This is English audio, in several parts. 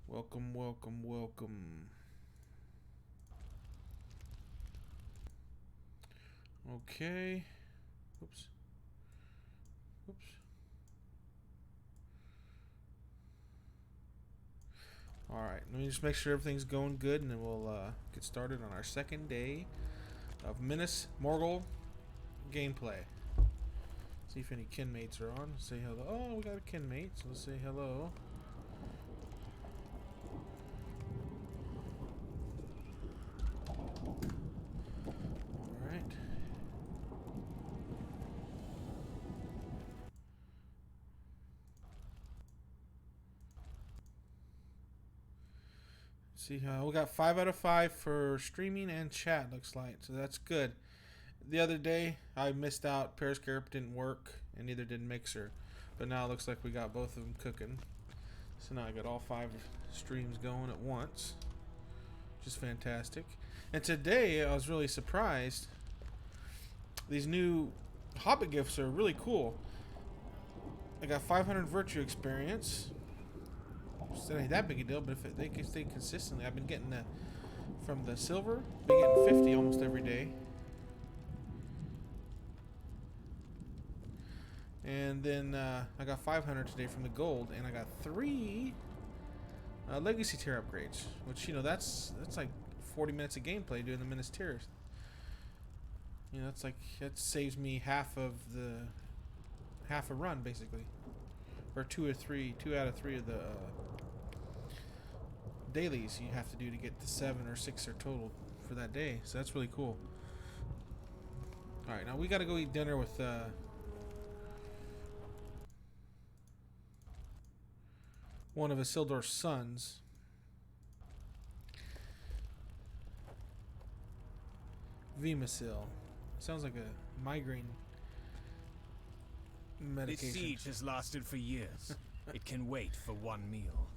Welcome, welcome, welcome. Okay. Oops. Oops. Alright, let me just make sure everything's going good and then we'll get started on our second day of Minas Morgul gameplay. See if any kinmates are on. Say hello. Oh, we got a kinmate, so let's say hello. Alright. See how we got 5 out of 5 for streaming and chat, looks like, so that's good. The other day I missed out. Periscope didn't work and neither did Mixer, but now it looks like we got both of them cooking. So now I got all 5 streams going at once, which is fantastic. And today I was really surprised. These new Hobbit gifts are really cool. I got 500 virtue experience. It ain't that big a deal, but if they can stay consistently, I've been getting from the silver, been getting 50 almost every day. And then I got 500 today from the gold, and I got 3 legacy tier upgrades, which, you know, that's like 40 minutes of gameplay doing the Minas tiers. You know, that saves me half a run basically, or 2 out of 3 of the dailies you have to do to get to 7 or 6 or total for that day. So that's really cool. All right, now we got to go eat dinner with one of Isildur's sons. Vimasil. Sounds like a migraine medication. This siege has lasted for years. It can wait for one meal.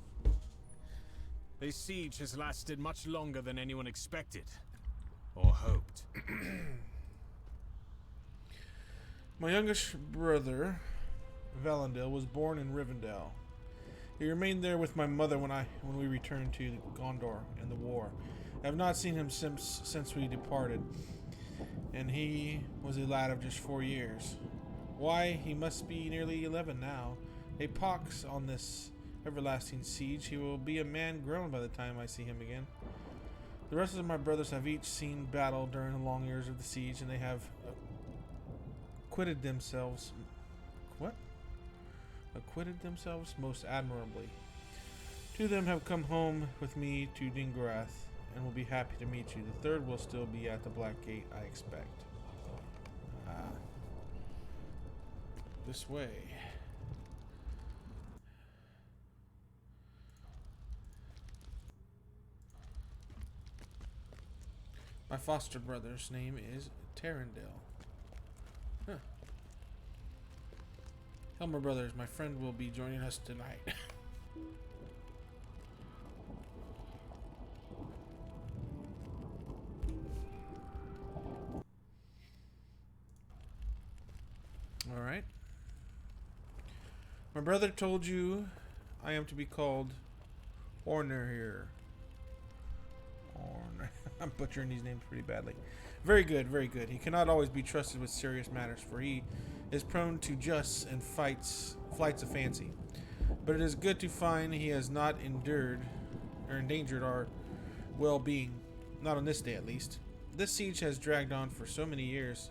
This siege has lasted much longer than anyone expected or hoped. My youngest brother, Valandil, was born in Rivendell. He remained there with my mother when we returned to Gondor in the war. I have not seen him since we departed, and he was a lad of just 4 years. Why, he must be nearly 11 now. A pox on this everlasting siege. He will be a man grown by the time I see him again. The rest of my brothers have each seen battle during the long years of the siege, and they have acquitted themselves most admirably. 2 of them have come home with me to Dingorath and will be happy to meet you. The 3rd will still be at the Black Gate, I expect. This way. My foster brother's name is Tarendil. Huh. Helmer Brothers, my friend will be joining us tonight. Alright. My brother told you I am to be called Orner here. Orner. I'm butchering these names pretty badly. Very good, very good. He cannot always be trusted with serious matters, for he is prone to justs and flights of fancy. But it is good to find he has not endangered our well-being, not on this day at least. This siege has dragged on for so many years,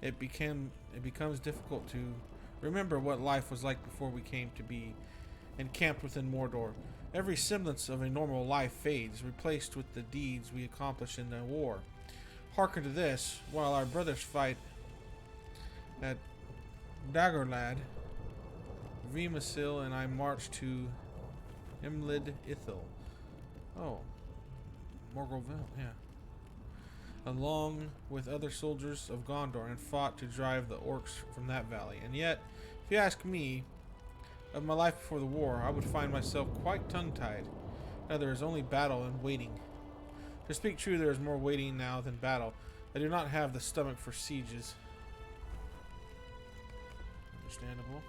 it becomes difficult to remember what life was like before we came to be encamped within Mordor. Every semblance of a normal life fades, replaced with the deeds we accomplish in the war. Hearken to this: while our brothers fight at Dagorlad, Vimasil and I march to Imlid Ithil. Oh, Morgulville, yeah. Along with other soldiers of Gondor, and fought to drive the orcs from that valley. And yet, if you ask me of my life before the war, I would find myself quite tongue-tied. Now there is only battle and waiting. To speak true, there is more waiting now than battle. I do not have the stomach for sieges. Understandable.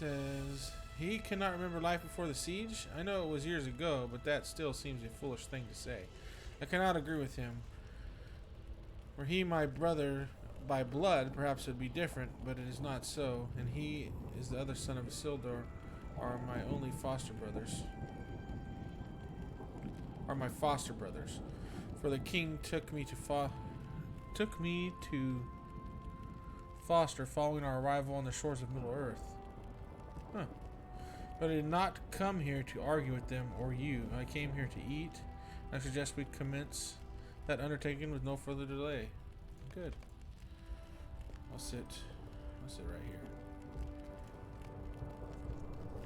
says he cannot remember life before the siege. I know it was years ago, but that still seems a foolish thing to say. I cannot agree with him. Were he my brother by blood, perhaps it would be different, but it is not so, and he is the other son of Isildur, are my only foster brothers. Are my foster brothers. For the king took me to foster following our arrival on the shores of Middle-earth. Huh. But I did not come here to argue with them or you. I came here to eat. I suggest we commence that undertaking with no further delay. Good. I'll sit right here.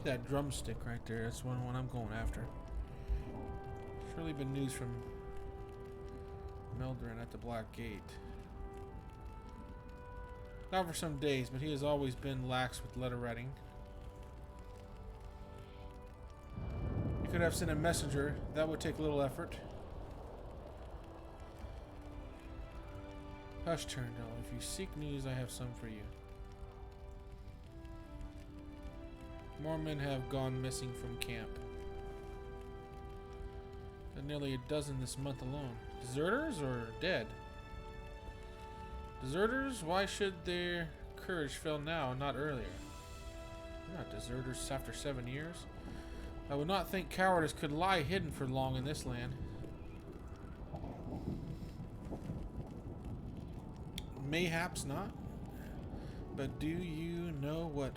That drumstick right there, that's one I'm going after. Surely been news from Meldrin at the Black Gate. Not for some days, but he has always been lax with letter writing. You could have sent a messenger. That would take little effort. Hush, Turndale. If you seek news, I have some for you. More men have gone missing from camp. Nearly a dozen this month alone. Deserters or dead? Deserters? Why should their courage fail now and not earlier? They're not deserters after 7 years. I would not think cowardice could lie hidden for long in this land. Mayhaps not. But do you know what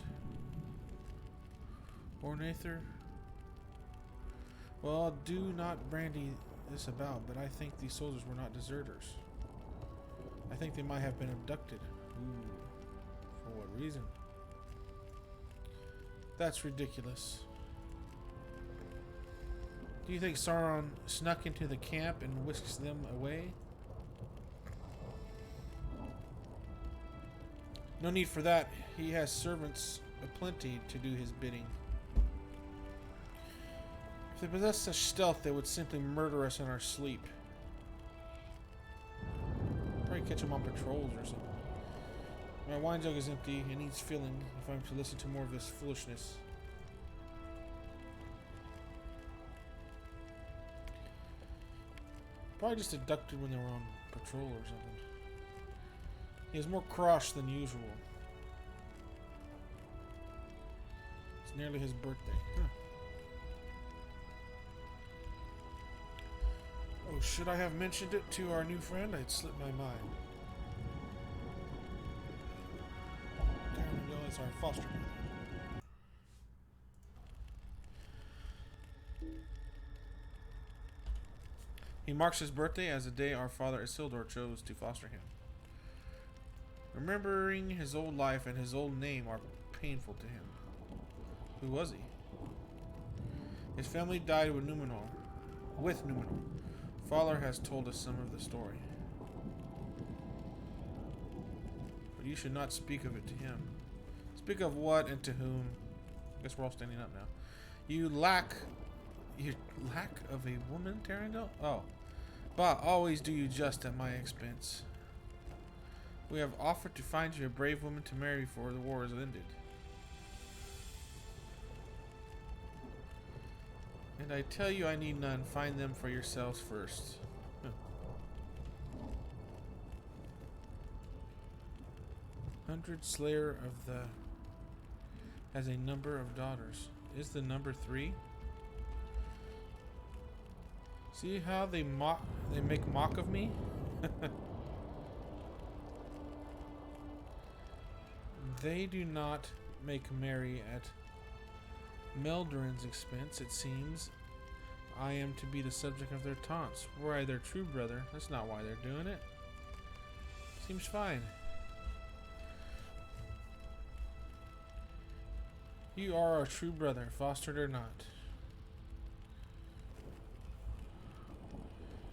Ornather? Well, do not brandy this about, but I think these soldiers were not deserters. I think they might have been abducted. Ooh. For what reason? That's ridiculous. Do you think Sauron snuck into the camp and whisks them away? No need for that. He has servants aplenty to do his bidding. If they possessed such stealth, they would simply murder us in our sleep. Probably catch them on patrols or something. My wine jug is empty. It needs filling if I'm to listen to more of this foolishness. Probably just abducted when they were on patrol or something. He is more cross than usual. It's nearly his birthday. Huh. Oh, should I have mentioned it to our new friend? I'd slipped my mind. Darren is our foster brother. He marks his birthday as the day our father Isildur chose to foster him. Remembering his old life and his old name are painful to him. Who was he? His family died with Numenor. Father has told us some of the story. But you should not speak of it to him. Speak of what and to whom? I guess we're all standing up now. You lack of a woman, Tarandel? Oh. Bah, always do you just at my expense. We have offered to find you a brave woman to marry before the war is ended. And I tell you I need none. Find them for yourselves first. Huh. 100 Slayer of the has a number of daughters. Is the number 3? See how they make mock of me? They do not make merry at Meldrin's expense, it seems. I am to be the subject of their taunts. Were I their true brother, that's not why they're doing it. Seems fine. You are our true brother, fostered or not.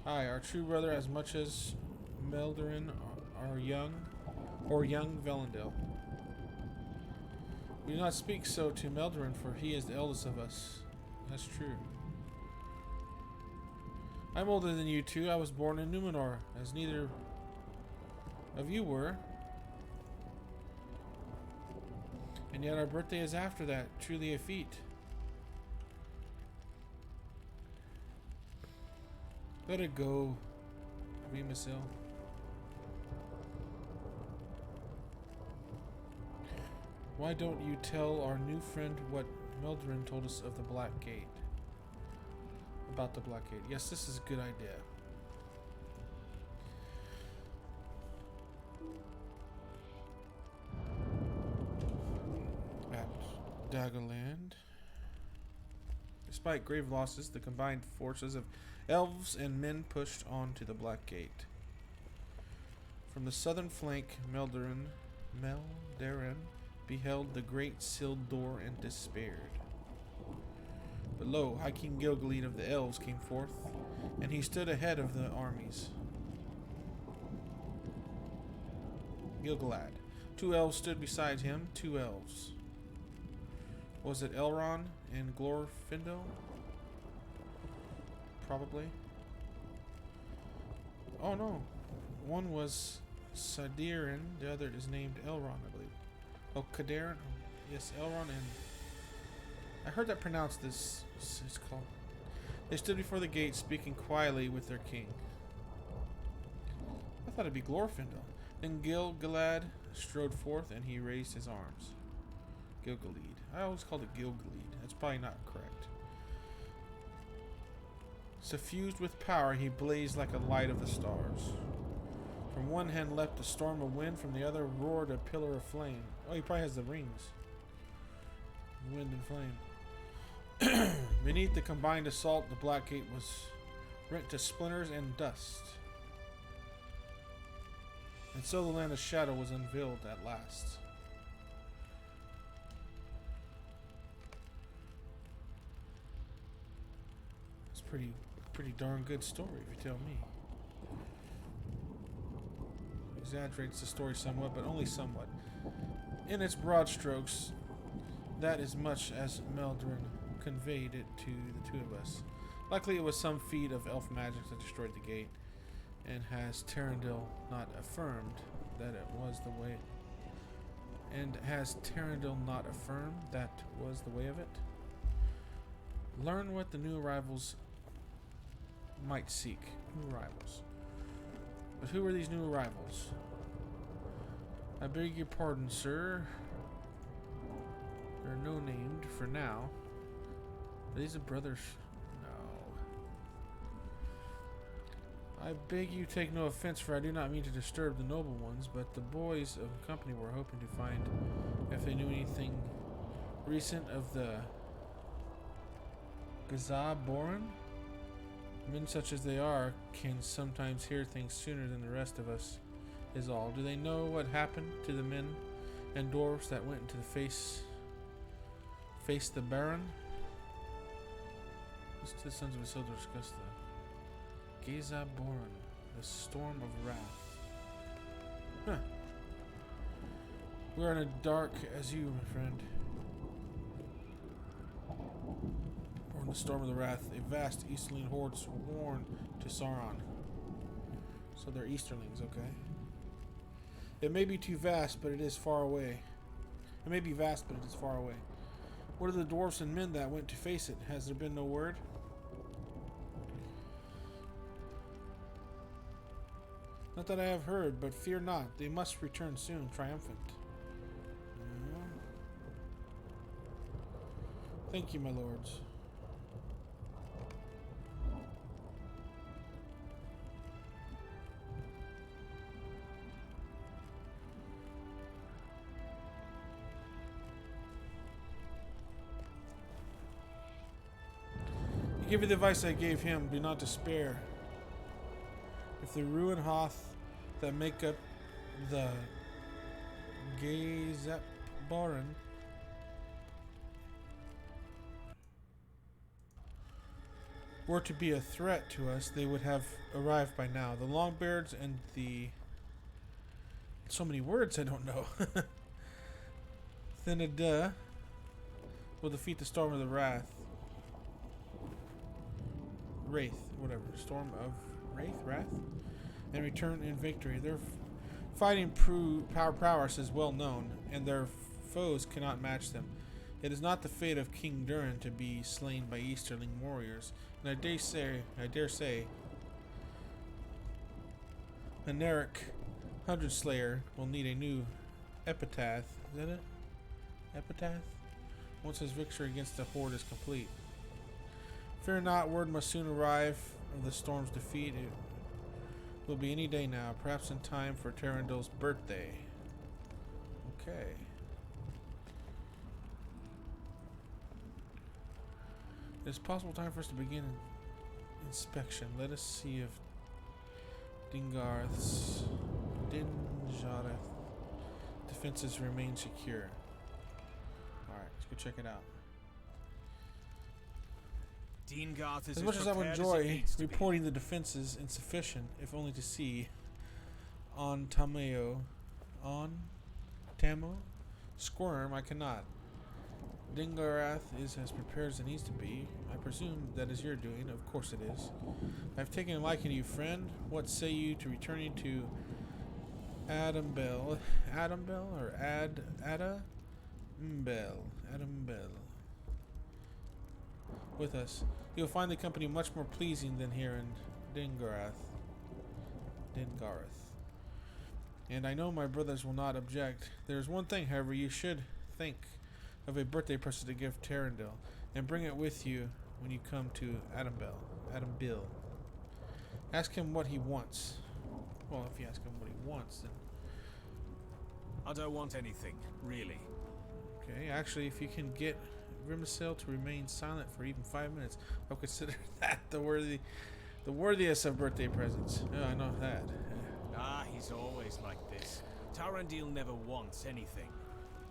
Aye, our true brother as much as Meldrin are young, or young Velendil. We do not speak so to Meldrin, for he is the eldest of us. That's true. I'm older than you two. I was born in Numenor, as neither of you were. And yet our birthday is after that. Truly a feat. Let it go, Remasil. Why don't you tell our new friend what Meldurin told us of the Black Gate? About the Black Gate. Yes, this is a good idea. At Daggerland. Despite grave losses, the combined forces of elves and men pushed on to the Black Gate. From the southern flank, Meldurin beheld the great sealed door and despaired. But lo, High King Gilgalad of the elves came forth, and he stood ahead of the armies. Gilgalad. 2 elves stood beside him, 2 elves. Was it Elrond and Glorfindel? Probably. Oh no. One was Sadirin, the other is named Elrond, I believe. Oh, Kadarin? Yes, Elrond and... I heard that pronounced this. It's called... They stood before the gate, speaking quietly with their king. I thought it'd be Glorfindel. Then Gilgalad strode forth, and he raised his arms. Gilgalad. I always called it Gilgalad. That's probably not correct. Suffused with power, he blazed like a light of the stars. From one hand leapt a storm of wind, from the other roared a pillar of flame. Oh, he probably has the rings. Wind and flame. Beneath the combined assault, the Black Gate was rent to splinters and dust. And so the land of shadow was unveiled at last. It's pretty darn good story, if you tell me. Exaggerates the story somewhat, but only somewhat. In its broad strokes, that is much as Meldurin conveyed it to the 2 of us. Luckily, it was some feat of elf magic that destroyed the gate, and has Terendil not affirmed that it was the way? And has Terendil not affirmed that was the way of it? Learn what the new arrivals might seek. New arrivals. But who are these new arrivals? I beg your pardon, sir. They're no named for now. Are these the brothers? No. I beg you take no offense, for I do not mean to disturb the noble ones, but the boys of the company were hoping to find if they knew anything recent of the Gazaboran. Men such as they are can sometimes hear things sooner than the rest of us, is all. Do they know what happened to the men and dwarves that went into the face the Baron? This to the sons of Isildur discuss the Gazaboran, the storm of wrath. Huh. We are in a dark as you, my friend. The storm of the wrath, a vast easterling horde sworn to Sauron. So they're Easterlings, okay. It may be too vast, but it is far away. It may be vast, but it is far away. What are the dwarfs and men that went to face it? Has there been no word? Not that I have heard, but fear not. They must return soon, triumphant. Thank you, my lords. Give you the advice I gave him, do not despair. If the ruin Hoth that make up the Gazaboran were to be a threat to us, they would have arrived by now. The Longbeards and the... So many words I don't know. Thinada will defeat the Storm of the Wrath. Wraith, whatever. Storm of Wrath? And return in victory. Their fighting prowess is well known, and their foes cannot match them. It is not the fate of King Durin to be slain by Easterling warriors, and I dare say, Anaric Hundred Slayer will need a new epitaph. Is that it? Epitaph? Once his victory against the Horde is complete. Fear not, word must soon arrive of the storm's defeat. It will be any day now, perhaps in time for Terrandil's birthday. Okay. It is possible time for us to begin inspection. Let us see if Dingareth's defenses remain secure. Alright, let's go check it out. Dingarth is As much as I would enjoy reporting the defenses insufficient, if only to see on Tamo squirm, I cannot. Dingareth is as prepared as it needs to be. I presume that is your doing. Of course it is. I have taken a liking to you, friend. What say you to returning to Adambel or Adambel with us? You'll find the company much more pleasing than here in Dingareth. And I know my brothers will not object. There is one thing, however, you should think of a birthday present to give Terrandil, and bring it with you when you come to Adambil. Ask him what he wants. Well, if you ask him what he wants, then... I don't want anything, really. Okay, actually, if you can get Grimacil to remain silent for even 5 minutes, I'll consider that the worthiest of birthday presents. Oh, I know that. Ah, he's always like this. Tarandil never wants anything.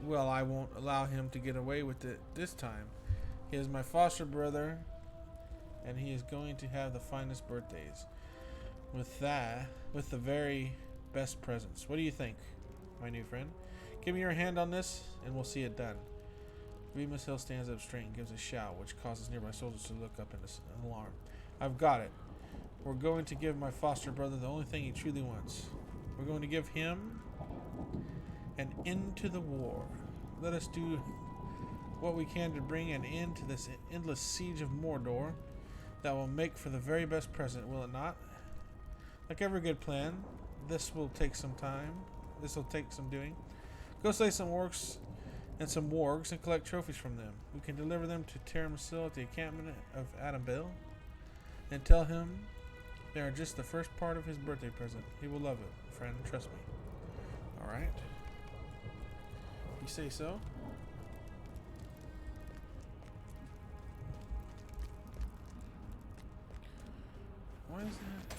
Well, I won't allow him to get away with it this time. He is my foster brother, and he is going to have the finest birthdays. With the very best presents. What do you think, my new friend? Give me your hand on this, and we'll see it done. Remus Hill stands up straight and gives a shout, which causes nearby soldiers to look up in alarm. I've got it. We're going to give my foster brother the only thing he truly wants. We're going to give him an end to the war. Let us do what we can to bring an end to this endless siege of Mordor. That will make for the very best present, will it not? Like every good plan, this will take some time. This will take some doing. Go slay some orcs and some wargs and collect trophies from them. We can deliver them to Terramasil at the encampment of Adambil and tell him they are just the first part of his birthday present. He will love it, friend. Trust me. Alright. You say so? Why is that?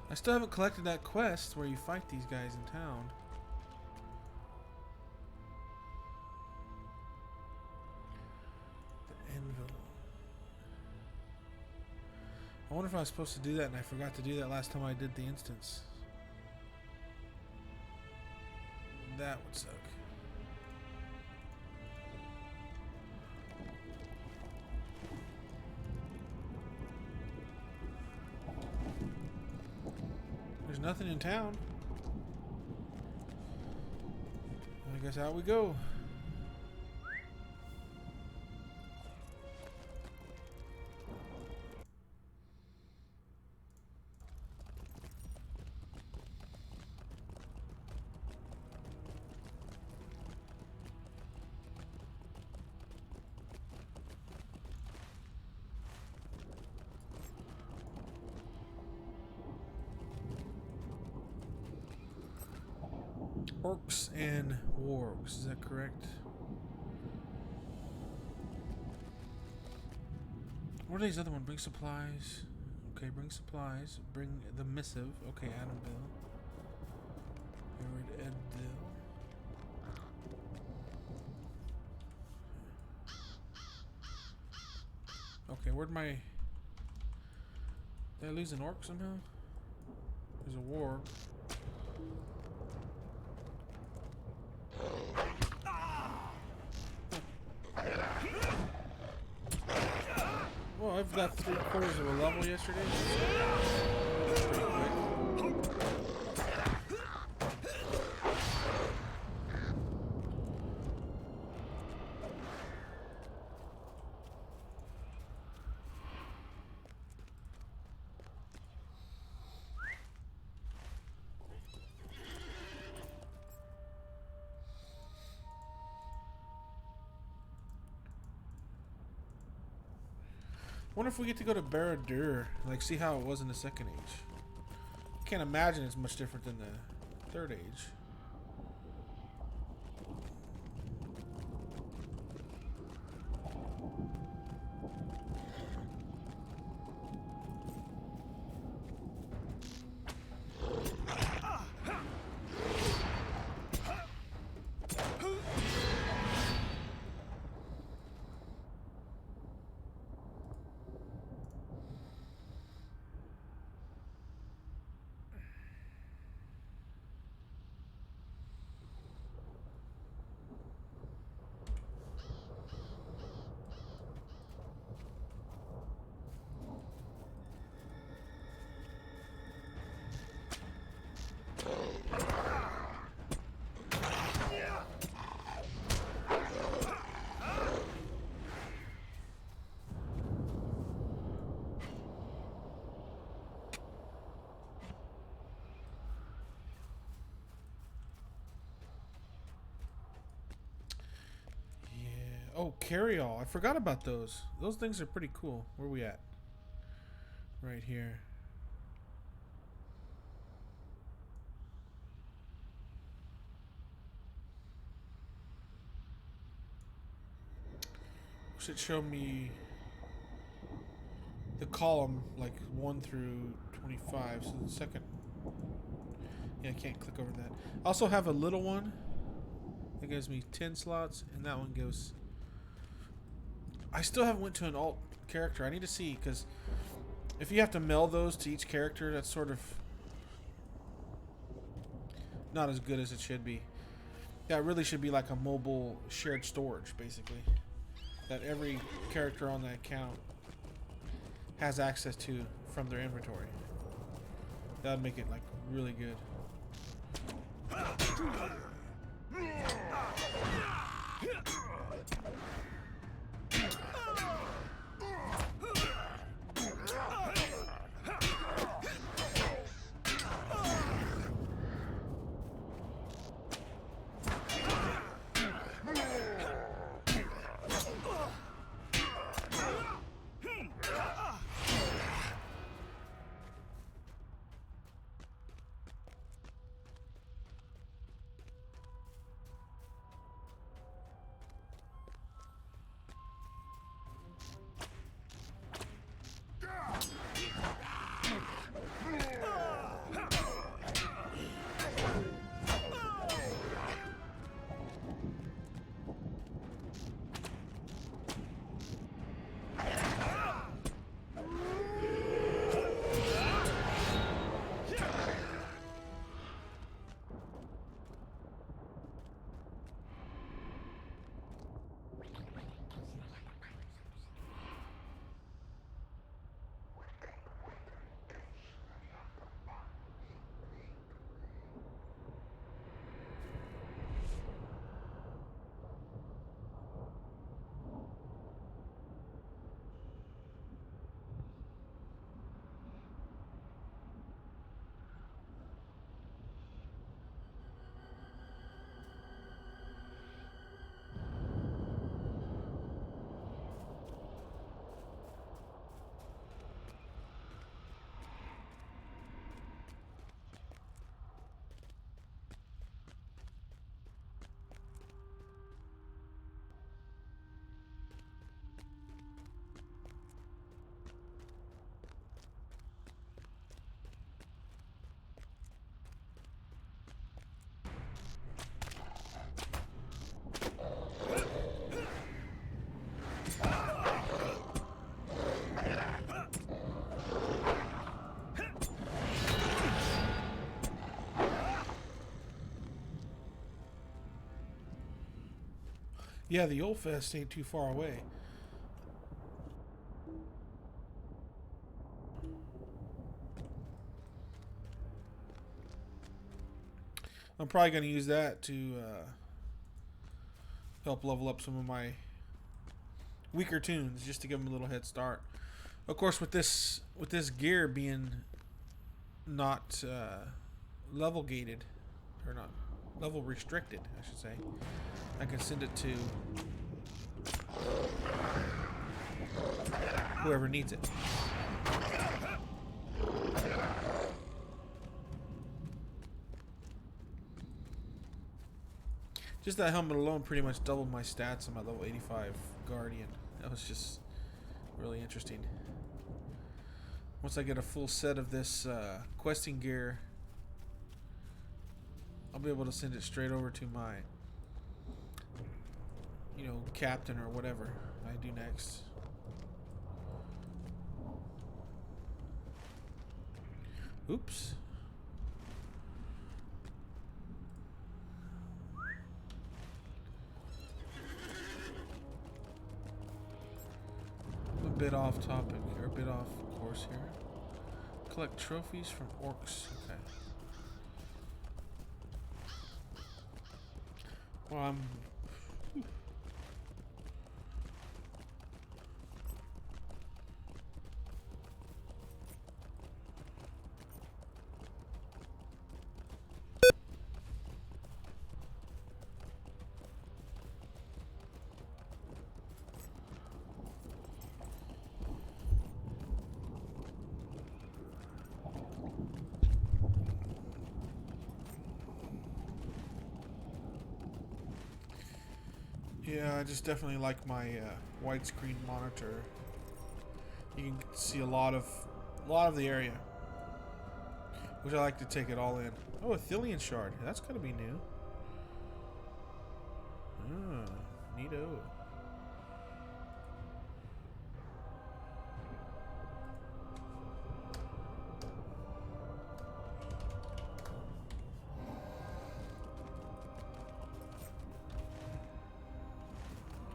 I still haven't collected that quest where you fight these guys in town. The Anvil. I wonder if I was supposed to do that and I forgot to do that last time I did the instance. That would suck. There's nothing in town. I guess out we go. Orcs and wargs, is that correct? What are these other ones? Bring supplies. Okay, bring supplies. Bring the missive. Okay, Adamville. Edville. Okay, where'd my... Did I lose an orc somehow? There's a warg. I've got 3/4 of a level yesterday. That's pretty quick. Wonder if we get to go to Barad-dûr, like see how it was in the Second Age. Can't imagine it's much different than the Third Age. Oh, carry-all. I forgot about those. Those things are pretty cool. Where are we at? Right here. Should show me the column, like 1 through 25. So the second. Yeah, I can't click over that. I also have a little one that gives me 10 slots, and that one gives. I still haven't went to an alt character. I need to see, because if you have to meld those to each character, that's sort of not as good as it should be. That really should be like a mobile shared storage, basically, that every character on that account has access to from their inventory. That would make it like really good. Yeah, the old fest ain't too far away. I'm probably going to use that to help level up some of my weaker tunes, just to give them a little head start. Of course, with this gear being not level gated, or not level restricted, I should say, I can send it to whoever needs it. Just that helmet alone pretty much doubled my stats on my level 85 Guardian. That was just really interesting. Once I get a full set of this questing gear, I'll be able to send it straight over to my, captain or whatever I do next. Oops. A bit off topic, or a bit off course here. Collect trophies from orcs. Okay. Well, I'm... Yeah, I just definitely like my widescreen monitor. You can see a lot of the area, which I like to take it all in. Oh, a Thillian shard. That's gotta be new. Ah, neato.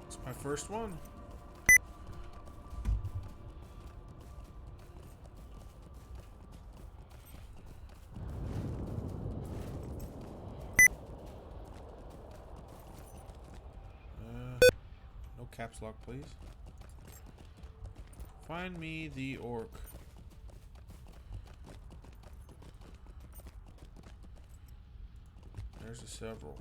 It's my first one. No caps lock, please. Find me the orc. There's a several.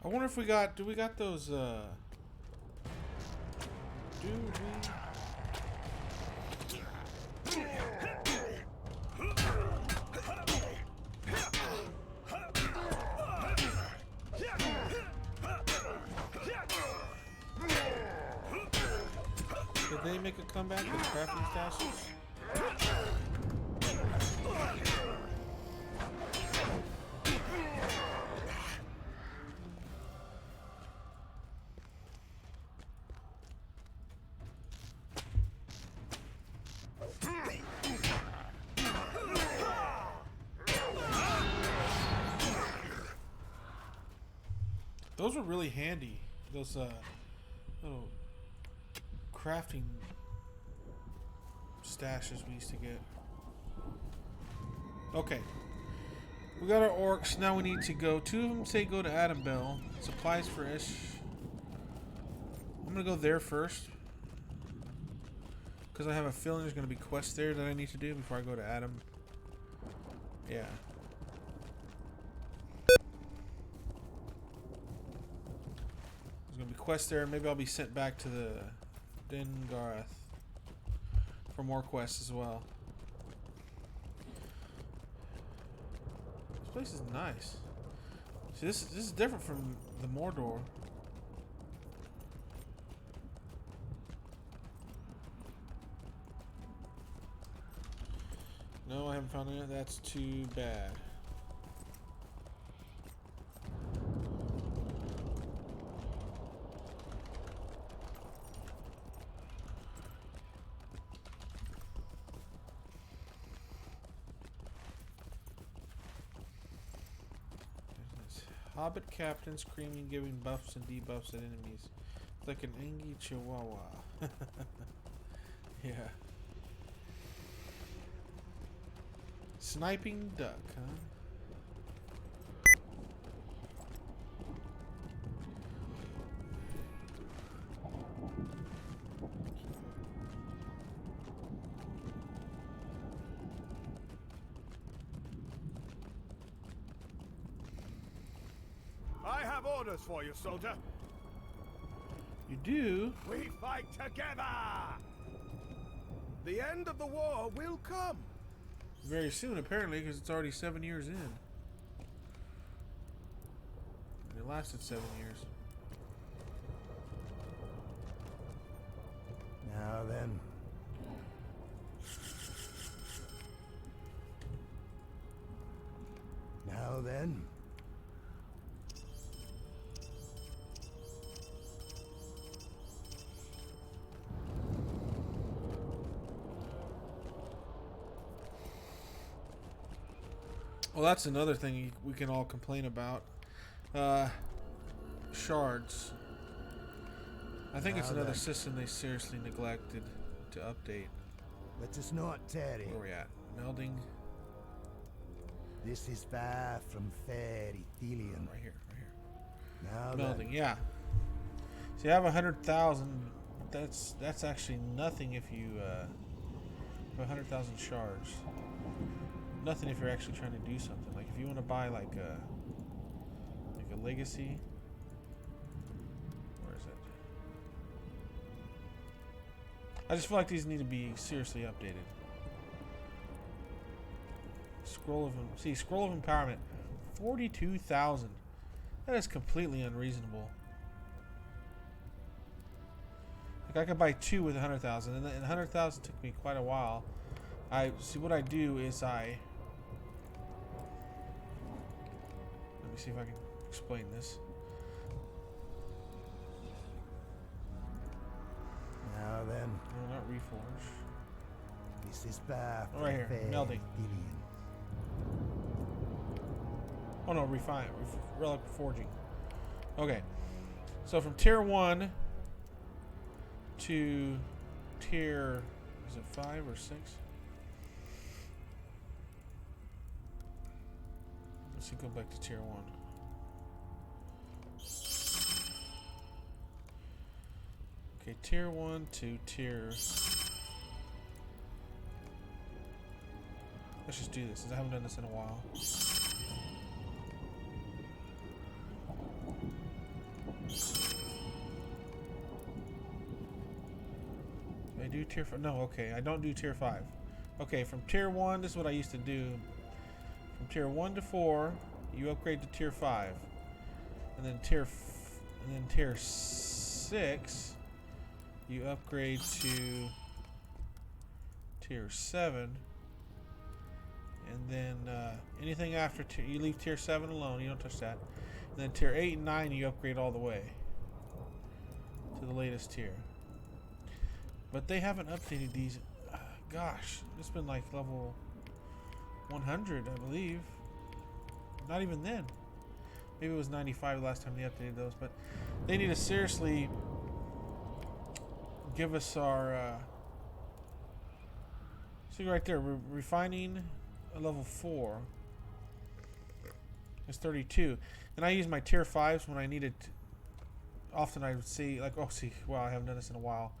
I wonder if we got, do we got those, do we? Did they make a comeback with crafting stashes? Those were really handy. Those little crafting stashes we used to get. Okay. We got our orcs. Now we need to go. Two of them say go to Adam Bell. Supplies for Ish. I'm going to go there first. Because I have a feeling there's going to be quests there that I need to do before I go to Adam. Yeah. There's going to be quests there. Maybe I'll be sent back to the Dengarath for more quests as well. This place is nice. See, this is different from the Mordor. No, I haven't found it. That's too bad. Hobbit captain screaming, giving buffs and debuffs at enemies. It's like an angry chihuahua. Yeah. Sniping duck, huh? I have orders for you, soldier. You do? We fight together! The end of the war will come. Very soon, apparently, because it's already 7 years in. It lasted 7 years. Now then. Now then. Well, that's another thing we can all complain about. Shards. I think it's another system they seriously neglected to update. Let us not tarry. Where are we at? Melding. This is far from fair Ethelian. Right here, right here. Now Melding, then. yeah. So you have 100,000. That's actually nothing if you have 100,000 shards. Nothing if you're actually trying to do something. Like if you want to buy like a legacy. Where is it? I just feel like these need to be seriously updated. Scroll of empowerment, 42,000. That is completely unreasonable. Like I could buy 2 with 100,000, and 100,000 took me quite a while. What I do is let me see if I can explain this. Now then. No, not reforge. This is far from Right here, fair melding. Ethelian. Oh no, relic forging. Okay, so from tier 1 to tier, is it 5 or 6? Let's see, go back to tier 1. Okay, tier 1 to tier. Let's just do this, since I haven't done this in a while. I do tier 5. No, okay, I don't do tier 5. Okay, from tier 1, this is what I used to do. From tier 1 to 4, you upgrade to tier 5. And then tier 6, you upgrade to tier 7. And then anything after you leave tier 7 alone, you don't touch that. And then tier 8 and 9, you upgrade all the way to the latest tier. But they haven't updated these. Gosh, it's been like level 100, I believe. Not even then. Maybe it was 95 the last time they updated those. But they need to seriously give us our. See right there, refining a level 4 is 32, and I use my tier 5s when I need it. Often I would see like, oh, see, wow, I haven't done this in a while.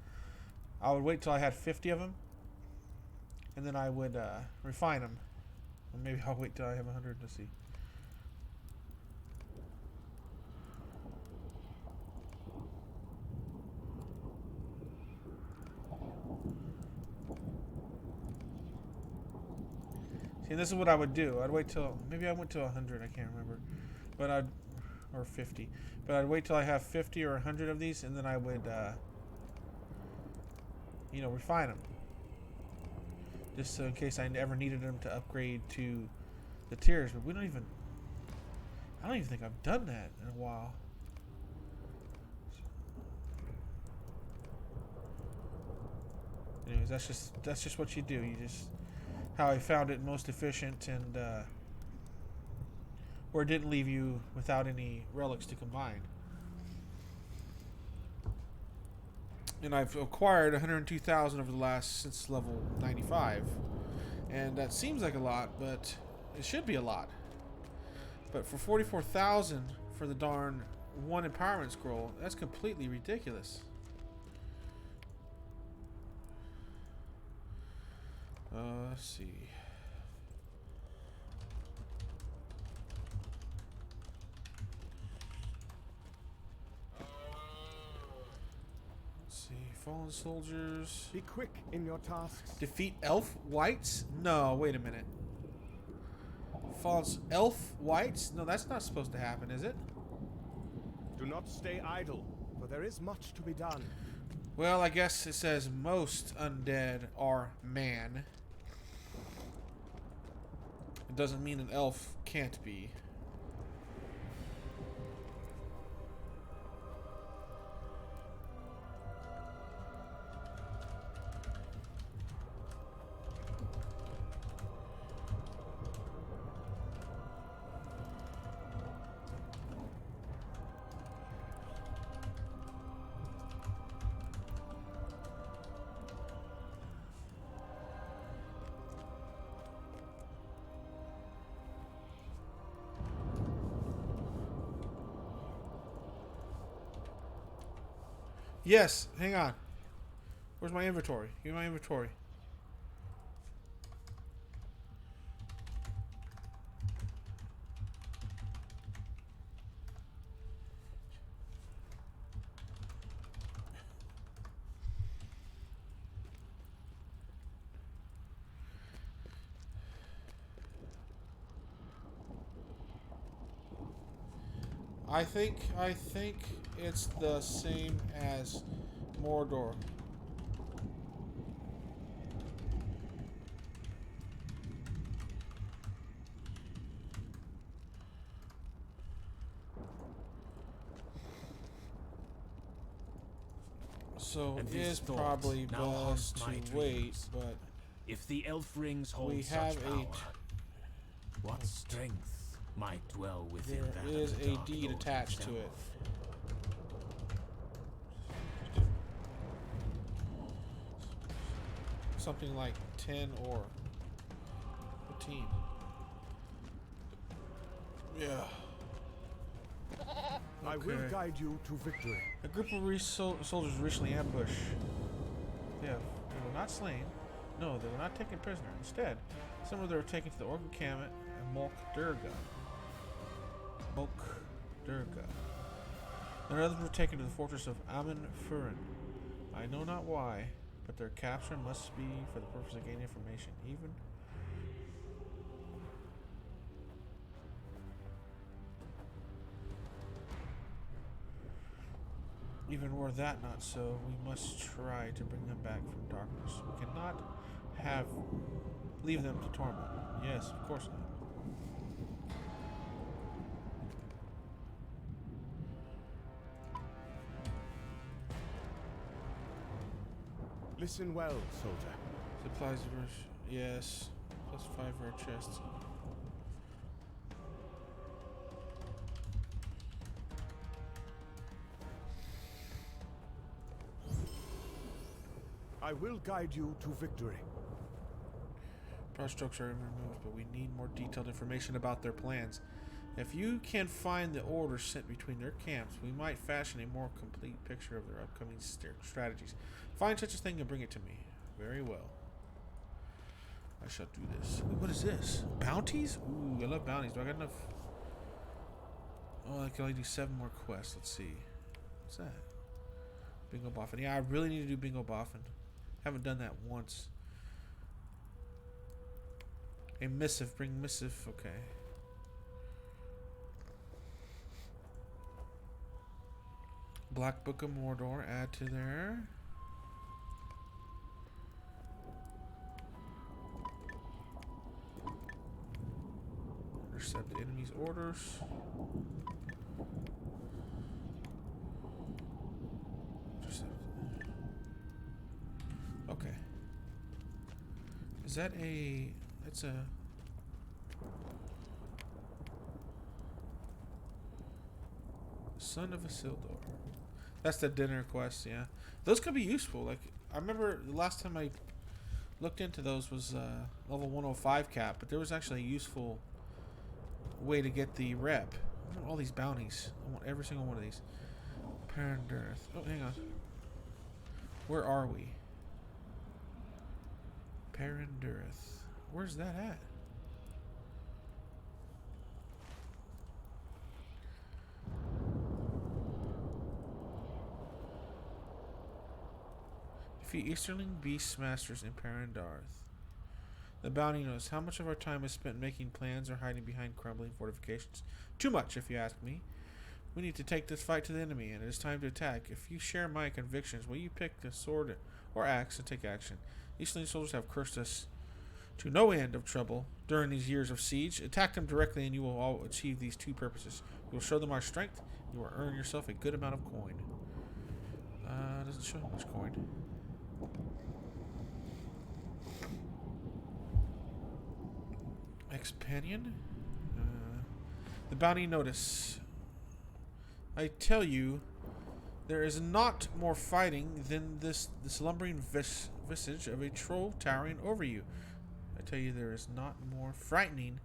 I would wait till I had 50 of them, and then I would refine them. Or maybe I'll wait till I have 100 to see. See, this is what I would do. I'd wait till, maybe I went to 100, I can't remember, but or 50, but I'd wait till I have 50 or 100 of these, and then I would refine them. just so in case I ever needed them to upgrade to the tiers. But we don't even. I don't even think I've done that in a while. Anyways, that's just what you do. You just how I found it most efficient and where it didn't leave you without any relics to combine. And I've acquired 102,000 over the last since level 95, and that seems like a lot, but it should be a lot. But for 44,000 for the darn one empowerment scroll, that's completely ridiculous. Let's see. Fallen soldiers. Be quick in your tasks. Defeat elf whites? No, wait a minute. Fallen elf whites? No, that's not supposed to happen, is it? Do not stay idle, for there is much to be done. Well, I guess it says most undead are man. It doesn't mean an elf can't be. Yes, hang on. Where's my inventory? Give me my inventory. I think it's the same as Mordor. So And it this is thought probably now haunts best my to wait, dreams. but If the elf rings hold we such have power, a what strength might dwell within there that is of the a Dark deed Lord attached to it. himself? Something like 10 or 15. Yeah. I will Okay. guide you to victory. A group of soldiers recently ambushed. They were not slain. No, they were not taken prisoner. Instead, some of them were taken to the Orc encampment and Mulk Durga. And others were taken to the fortress of Amun Furin. I know not why, but their capture must be for the purpose of gaining information. Even were that not so, we must try to bring them back from darkness. We cannot leave them to torment. Yes, of course not. Listen well, soldier. Supplies rush. Yes. +5 for our chests. I will guide you to victory. Broad strokes are removed, but we need more detailed information about their plans. If you can find the orders sent between their camps, we might fashion a more complete picture of their upcoming strategies. Find such a thing and bring it to me. Very well. I shall do this. What is this? Bounties? Ooh, I love bounties. Do I got enough? Oh, I can only do 7 more quests. Let's see. What's that? Bingo Boffin. Yeah, I really need to do Bingo Boffin. Haven't done that once. A missive. Bring missive. Okay. Black Book of Mordor. Add to there. doors. Okay. Is that a... That's a... Son of a Sildor. That's the dinner quest, yeah. Those could be useful. Like, I remember the last time I looked into those was level 105 cap, but there was actually a useful way to get the rep. I want all these bounties. I want every single one of these. Parandirth. Oh, hang on. Where are we? Parandirth. Where's that at? Defeat Easterling Beastmasters in Parandarth. The bounty knows how much of our time is spent making plans or hiding behind crumbling fortifications. Too much, if you ask me. We need to take this fight to the enemy, and it is time to attack. If you share my convictions, will you pick the sword or axe and take action? Easterling soldiers have cursed us to no end of trouble during these years of siege. Attack them directly, and you will all achieve these two purposes. You will show them our strength, and you will earn yourself a good amount of coin. Doesn't show how much coin. Expanion? The bounty notice. I tell you, there is not more fighting than this lumbering visage of a troll towering over you. I tell you, there is not more frightening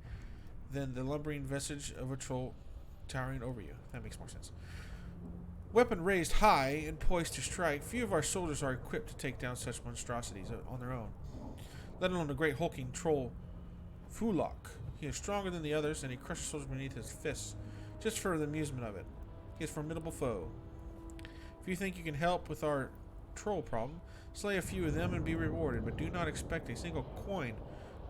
than the lumbering visage of a troll towering over you. That makes more sense. Weapon raised high and poised to strike, few of our soldiers are equipped to take down such monstrosities on their own, let alone the great hulking troll Fulok. He is stronger than the others, and he crushes soldiers beneath his fists, just for the amusement of it. He is a formidable foe. If you think you can help with our troll problem, slay a few of them and be rewarded, but do not expect a single coin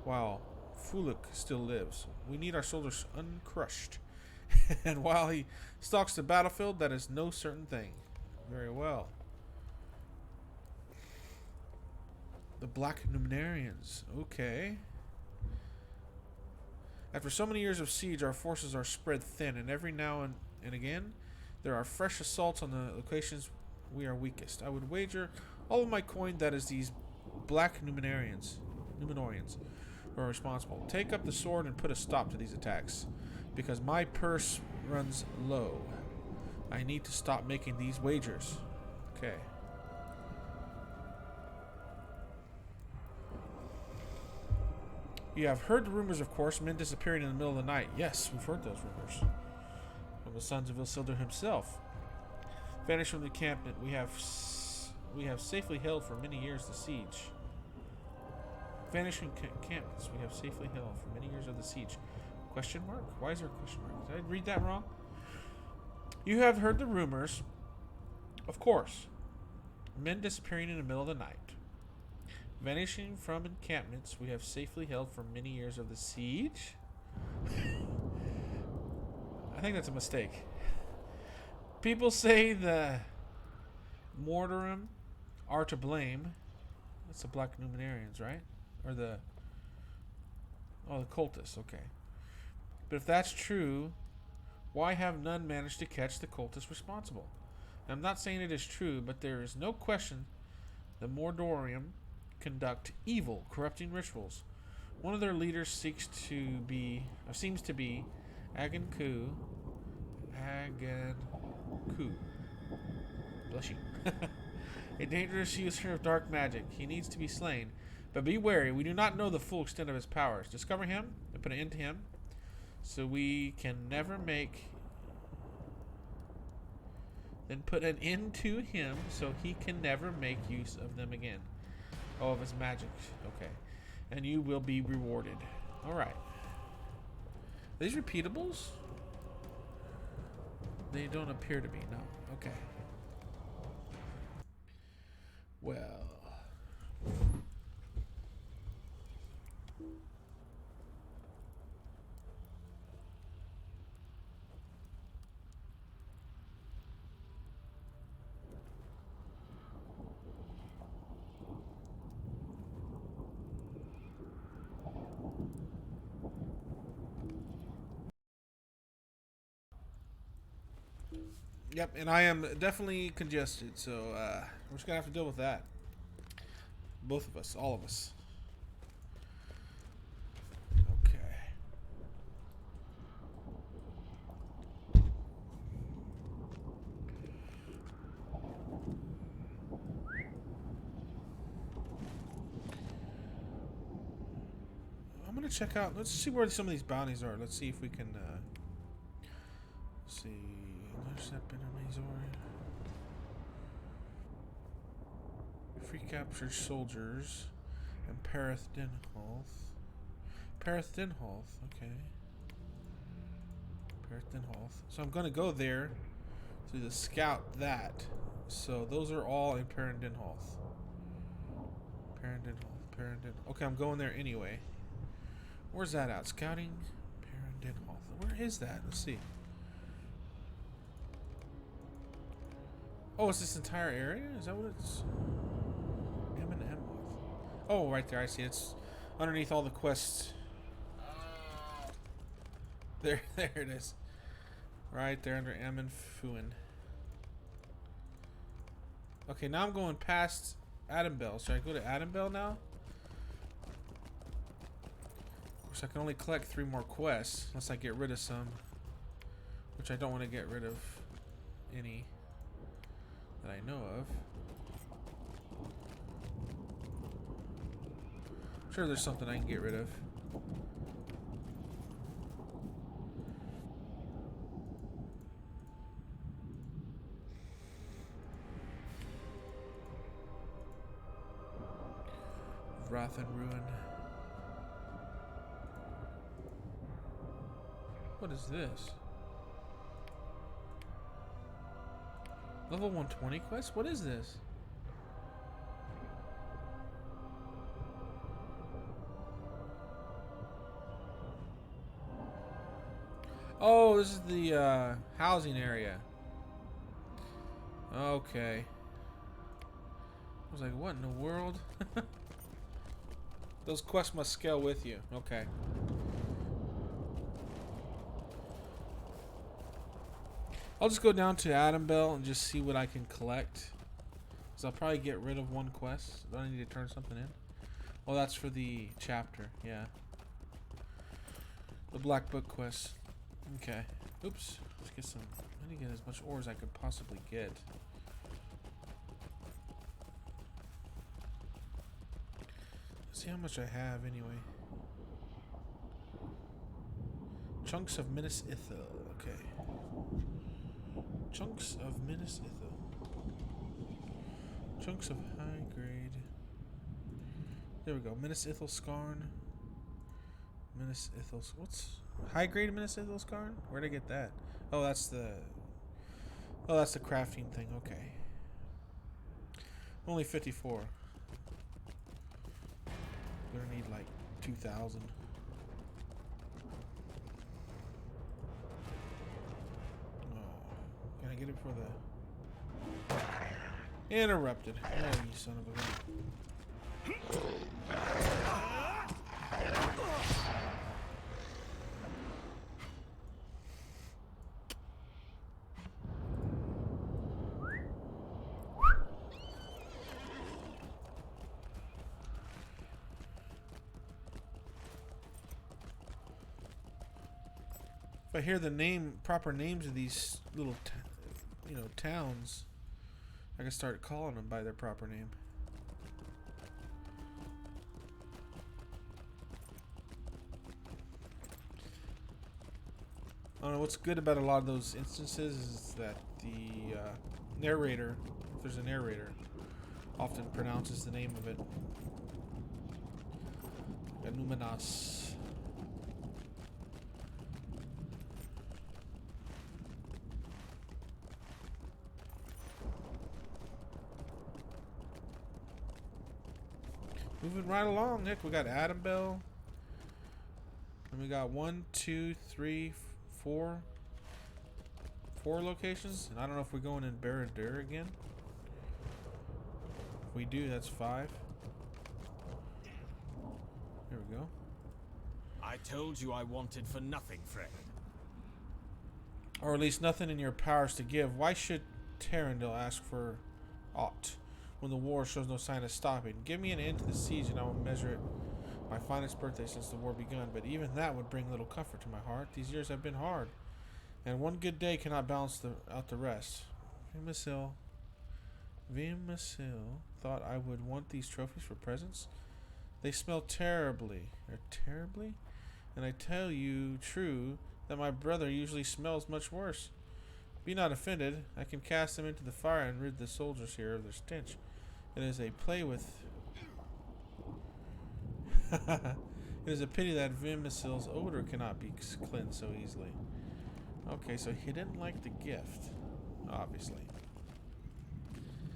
while Fulok still lives. We need our soldiers uncrushed. And while he stalks the battlefield, that is no certain thing. Very well. The Black Numenarians. Okay. After so many years of siege, our forces are spread thin, and every now and again, there are fresh assaults on the locations we are weakest. I would wager all of my coin that is these Black Numenorians who are responsible. Take up the sword and put a stop to these attacks, because my purse runs low. I need to stop making these wagers. Okay. You have heard the rumors, of course, men disappearing in the middle of the night. Yes, we've heard those rumors. From the sons of Isildur himself. Vanished from the encampment, we have safely held for many years the siege. Vanishing encampments, we have safely held for many years of the siege. Question mark? Why is there a question mark? Did I read that wrong? You have heard the rumors, of course. Men disappearing in the middle of the night. Vanishing from encampments we have safely held for many years of the siege? I think that's a mistake. People say the Mordorum are to blame. That's the Black Numenarians, right? Or the... Oh, the cultists, okay. But if that's true, why have none managed to catch the cultists responsible? Now, I'm not saying it is true, but there is no question the Mordorium conduct evil, corrupting rituals. One of their leaders seems to be Aganku. Bless you. A dangerous user of dark magic. He needs to be slain. But be wary, we do not know the full extent of his powers. Discover him and put an end to him, so we can never make... Then put an end to him, so he can never make use of them again. Oh, of his magic. Okay. And you will be rewarded. Alright. Are these repeatables? They don't appear to be, no. Okay. Well... Yep, and I am definitely congested, so we're just gonna have to deal with that. Both of us, all of us. Okay. I'm gonna check out. Let's see where some of these bounties are. Let's see if we can. See. Intercept enemies or free captured soldiers and Parith Dinholth. Parith Dinholth. Okay. Parith Dinholth. So I'm gonna go there to scout that. So those are all in Parith Dinholth. Parith Dinholth. Parith Dinholth. Okay, I'm going there anyway. Where's that at? Scouting Parith Dinholth. Where is that? Let's see. Oh, it's this entire area? Is that what it's? M&M. Oh, right there. I see. It's underneath all the quests. There it is. Right there under M and Fuin. Okay, now I'm going past Adambel. Should I go to Adambel now? Of course, I can only collect 3 more quests unless I get rid of some, which I don't want to get rid of any that I know of. I'm sure there's something I can get rid of. Wrath and Ruin. What is this? Level 120 quest? What is this? Oh, this is the housing area. Okay. I was like, what in the world? Those quests must scale with you. Okay. I'll just go down to Adambel and just see what I can collect. Because I'll probably get rid of 1 quest. Do I need to turn something in? Oh, that's for the chapter. Yeah. The Black Book quest. Okay. Oops. Let's get some. I need to get as much ore as I could possibly get. Let's see how much I have anyway. Chunks of Minas Ithil. Okay. Chunks of Minas Ithil. Chunks of high grade. There we go. Minas Ithil Skarn. Minas Ithil. What's high grade Minas Ithil Skarn? Where'd I get that? Oh, that's the. Oh, that's the crafting thing. Okay. Only 54. Gonna need like 2,000. Can I get it for the interrupted? Oh, you son of a gun. If I hear the proper names of these little towns, I can start calling them by their proper name. I don't know what's good about a lot of those instances is that the narrator, if there's a narrator, often pronounces the name of it. Numenas. Moving right along, Nick. We got Adambel. And we got 1, 2, 3, 4. 4 locations. And I don't know if we're going in Barad-dûr again. If we do, that's 5. There we go. I told you I wanted for nothing, friend. or at least nothing in your powers to give, why should Terrandil ask for aught when the war shows no sign of stopping? Give me an end to the siege and I will measure it my finest birthday since the war begun, but even that would bring little comfort to my heart. These years have been hard, and one good day cannot balance out the rest. Vimasil thought I would want these trophies for presents. They smell terribly. Terribly? And I tell you true that my brother usually smells much worse. Be not offended. I can cast them into the fire and rid the soldiers here of their stench. It is a play with... It is a pity that Vimasil's odor cannot be cleansed so easily. Okay, so he didn't like the gift, obviously.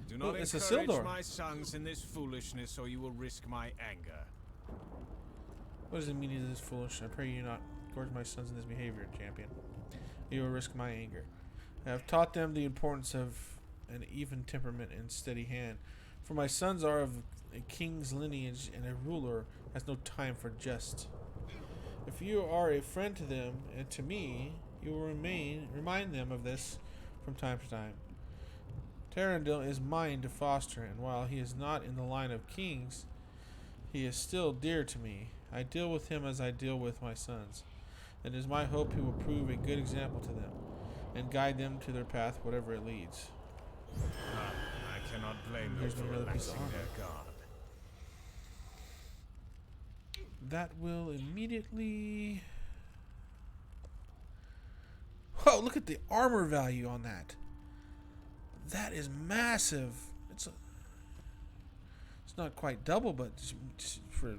Do not it's a encourage Sildor. my sons in this foolishness, or you will risk my anger. What does it mean it is foolish? I pray you not gorge my sons in this behavior, champion. You will risk my anger. I have taught them the importance of an even temperament and steady hand. For my sons are of a king's lineage, and a ruler has no time for jest. If you are a friend to them and to me, you will remind them of this from time to time. Terrandil is mine to foster, and while he is not in the line of kings, he is still dear to me. I deal with him as I deal with my sons. It is my hope he will prove a good example to them, and guide them to their path, whatever it leads. I cannot blame them Here's for another piece of relaxing armor. their guard. That will immediately... Whoa, look at the armor value on that. That is massive. It's not quite double, but just for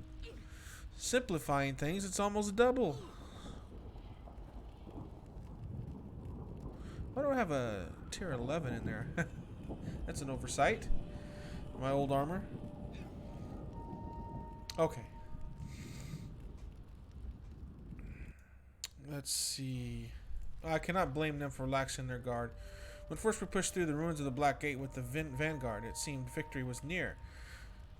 simplifying things, it's almost double. Why do I have a tier 11 in there? That's an oversight. My old armor. Okay. Let's see. I cannot blame them for relaxing their guard. When first we pushed through the ruins of the Black Gate with the vanguard, it seemed victory was near.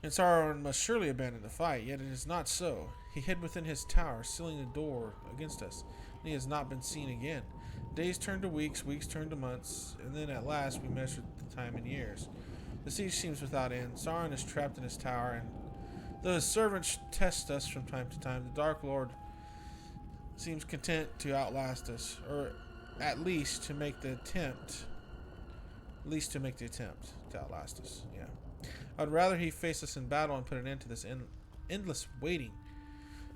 And Sauron must surely abandon the fight, yet it is not so. He hid within his tower, sealing the door against us, and he has not been seen again. Days turned to weeks, weeks turned to months, and then at last we measured the time in years. The siege seems without end. Sauron is trapped in his tower, and though his servants test us from time to time, the Dark Lord seems content to outlast us, or at least to make the attempt. To outlast us. Yeah, I'd rather he face us in battle and put an end to this endless waiting.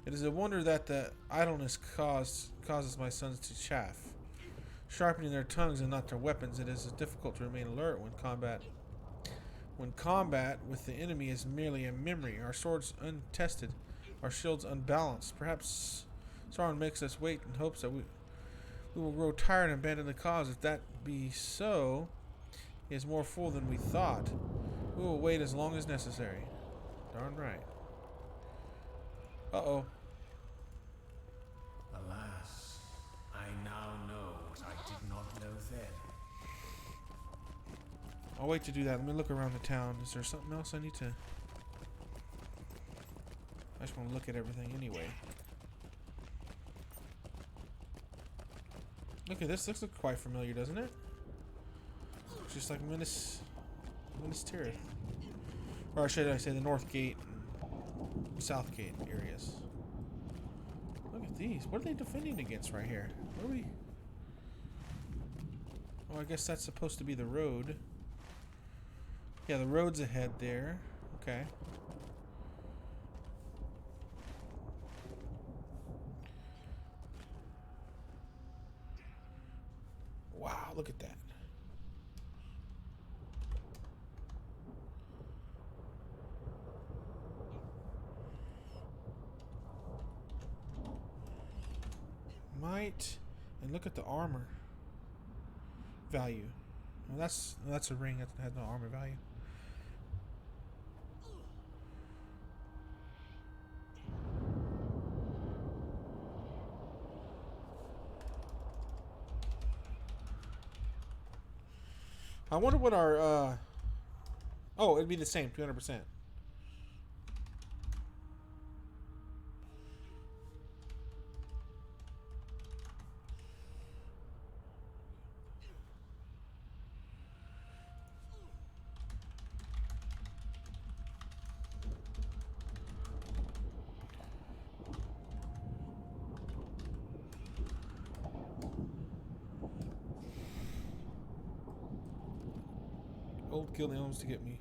It is a wonder that the idleness causes my sons to chaff, sharpening their tongues and not their weapons. It is difficult to remain alert when combat with the enemy is merely a memory. Our swords untested, our shields unbalanced. Perhaps Sauron makes us wait in hopes that we will grow tired and abandon the cause. If that be so, he is more fool than we thought. We will wait as long as necessary. Darn right. Uh-oh. Alas, I now know what I did not know then. I'll wait to do that. Let me look around the town. Is there something else I need to... I just want to look at everything anyway. Look at this. This looks quite familiar, doesn't it? Just like Minas Tirith. Or should I say the North Gate and South Gate areas. Look at these. What are they defending against right here? What are we... Oh, I guess that's supposed to be the road. Yeah, the road's ahead there. Okay. Wow, look at that. Might, and look at the armor value. Well, that's a ring that has no armor value. I wonder what our oh, it'd be the same, 200%. Old guild animals to get me.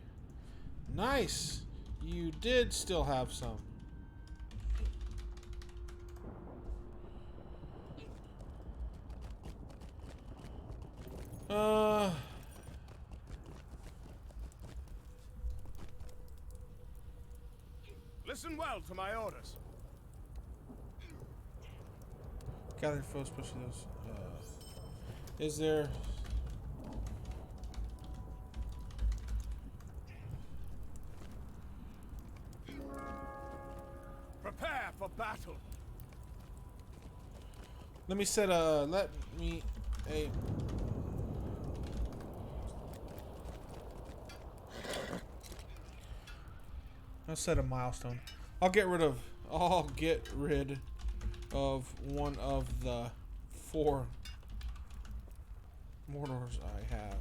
Nice! You did still have some. Listen well to my orders. Gathering foes, especially those. Is there? Prepare for battle. Let me set a. Let me a. I'll set a milestone. I'll get rid of one of the 4 mortars I have.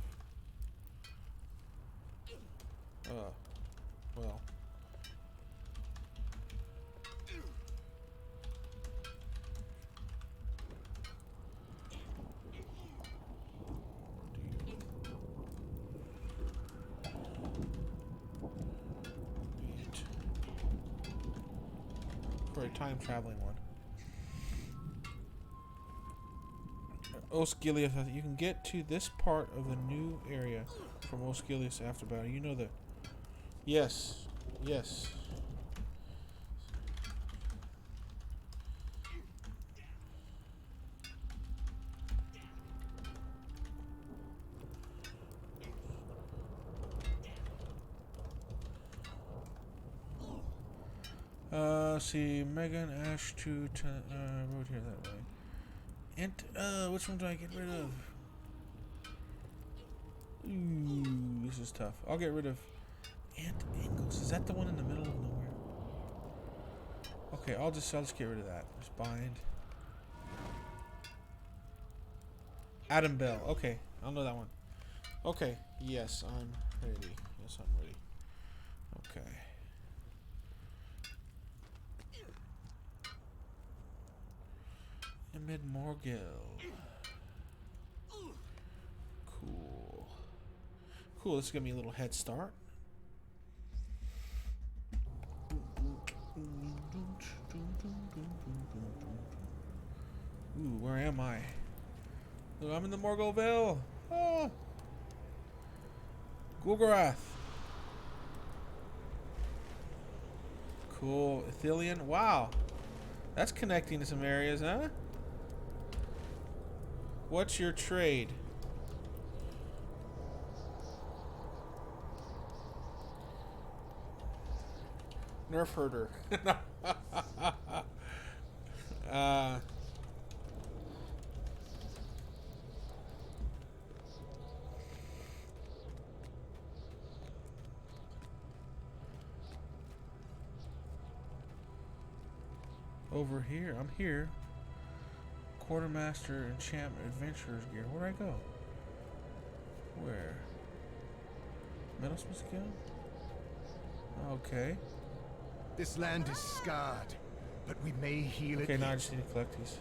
Well. For a time traveling one. Osgiliath, you can get to this part of the new area from Osgiliath after battle. You know the. Yes. Yes. See, Megan, Ash, road here that way. And, which one do I get rid of? Ooh, this is tough. I'll get rid of Ant Angles. Is that the one in the middle of nowhere? Okay, I'll just get rid of that. Just bind. Adam Bell. Okay, I'll know that one. Okay, yes, I'm ready. Yes, I'm ready. Okay. Amid Morgul. Cool. Cool, this is gonna be a little head start. Ooh, where am I? Look, I'm in the Morgulville. Oh. Gulgarath. Cool. Ithilien. Wow. That's connecting to some areas, huh? What's your trade? Nerf herder. Over here. I'm here. Quartermaster enchantment adventurer's gear. Where'd I go? Where? Metalsmith's Guild? Okay. This land is scarred, but we may heal it. Okay, now I just need to collect these.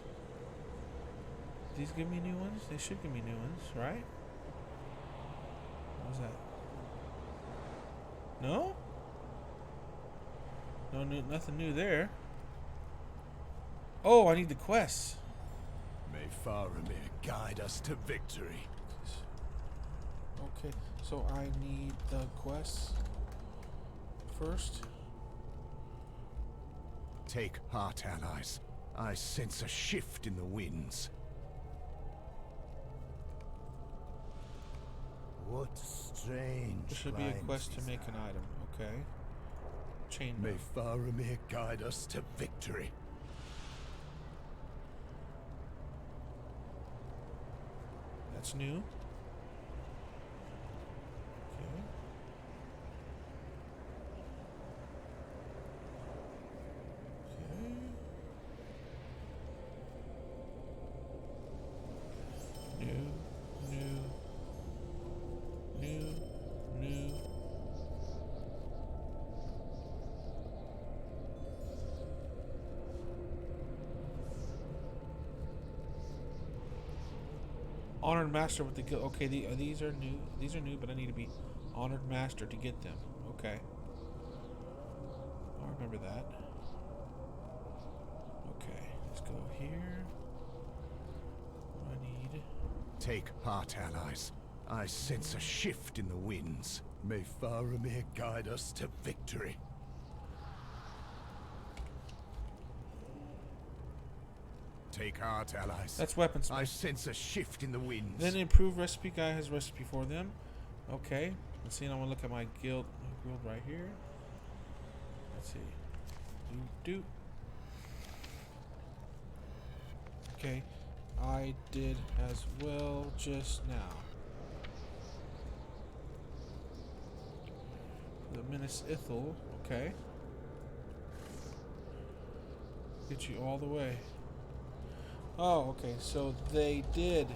These give me new ones? They should give me new ones, right? What was that? No? No new, nothing new there. Oh, I need the quests. May Faramir guide us to victory. Okay, so I need the quests first. Take heart, allies. I sense a shift in the winds. What strange. There should be a quest to make an item. Okay. Chain. May Faramir guide us to victory. That's new. Okay. Okay. New. Honored master with the guild. Okay, these are new. These are new, but I need to be Honored master to get them. Okay. I'll remember that. Okay, let's go here. What do I need? Take heart, allies. I sense a shift in the winds. May Faramir guide us to victory. Take heart, allies. That's weapons. I sense a shift in the winds. Then improved recipe guy has recipe for them. Okay. Let's see. I want to look at my guild right here. Let's see. Do. Okay. I did as well just now. The Minas Ithil. Okay. Get you all the way. Oh, okay. So they did.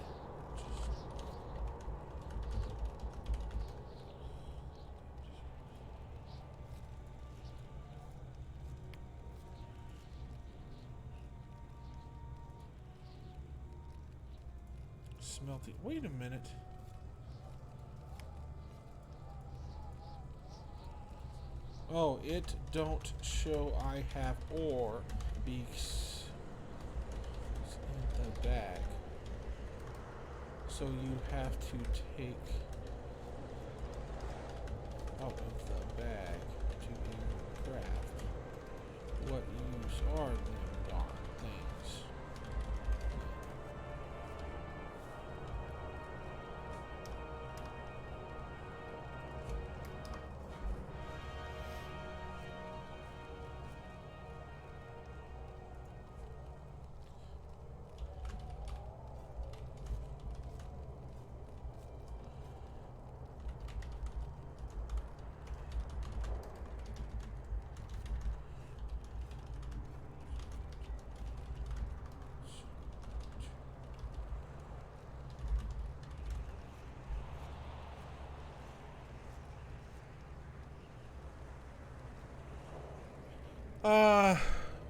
Smelting. Wait a minute. Oh, it don't show I have ore because it's in the bag. So you have to take out of the bag to craft. What use are them darn things?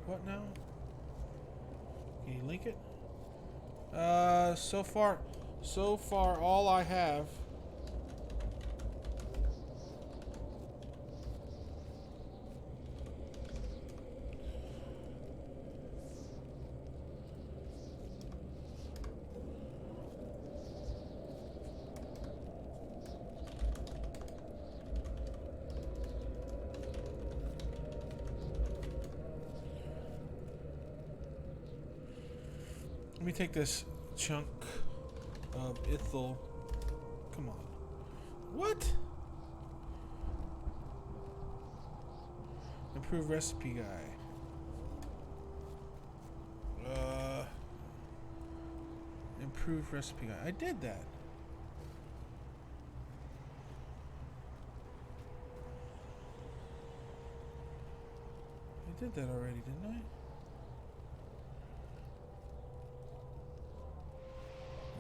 What now? Can you link it? So far, all I have. Let me take this chunk of Ithil. Come on. What? Improve recipe guy. Improve recipe guy. I did that. I did that already, didn't I?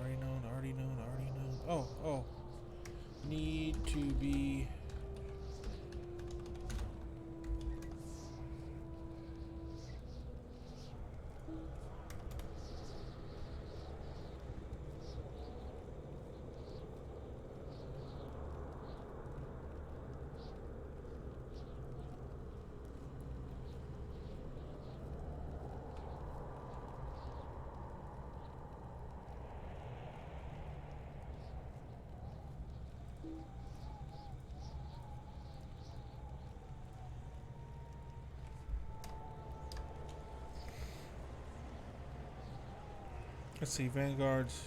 Already known. Oh. Need to be... Let's see, Vanguard's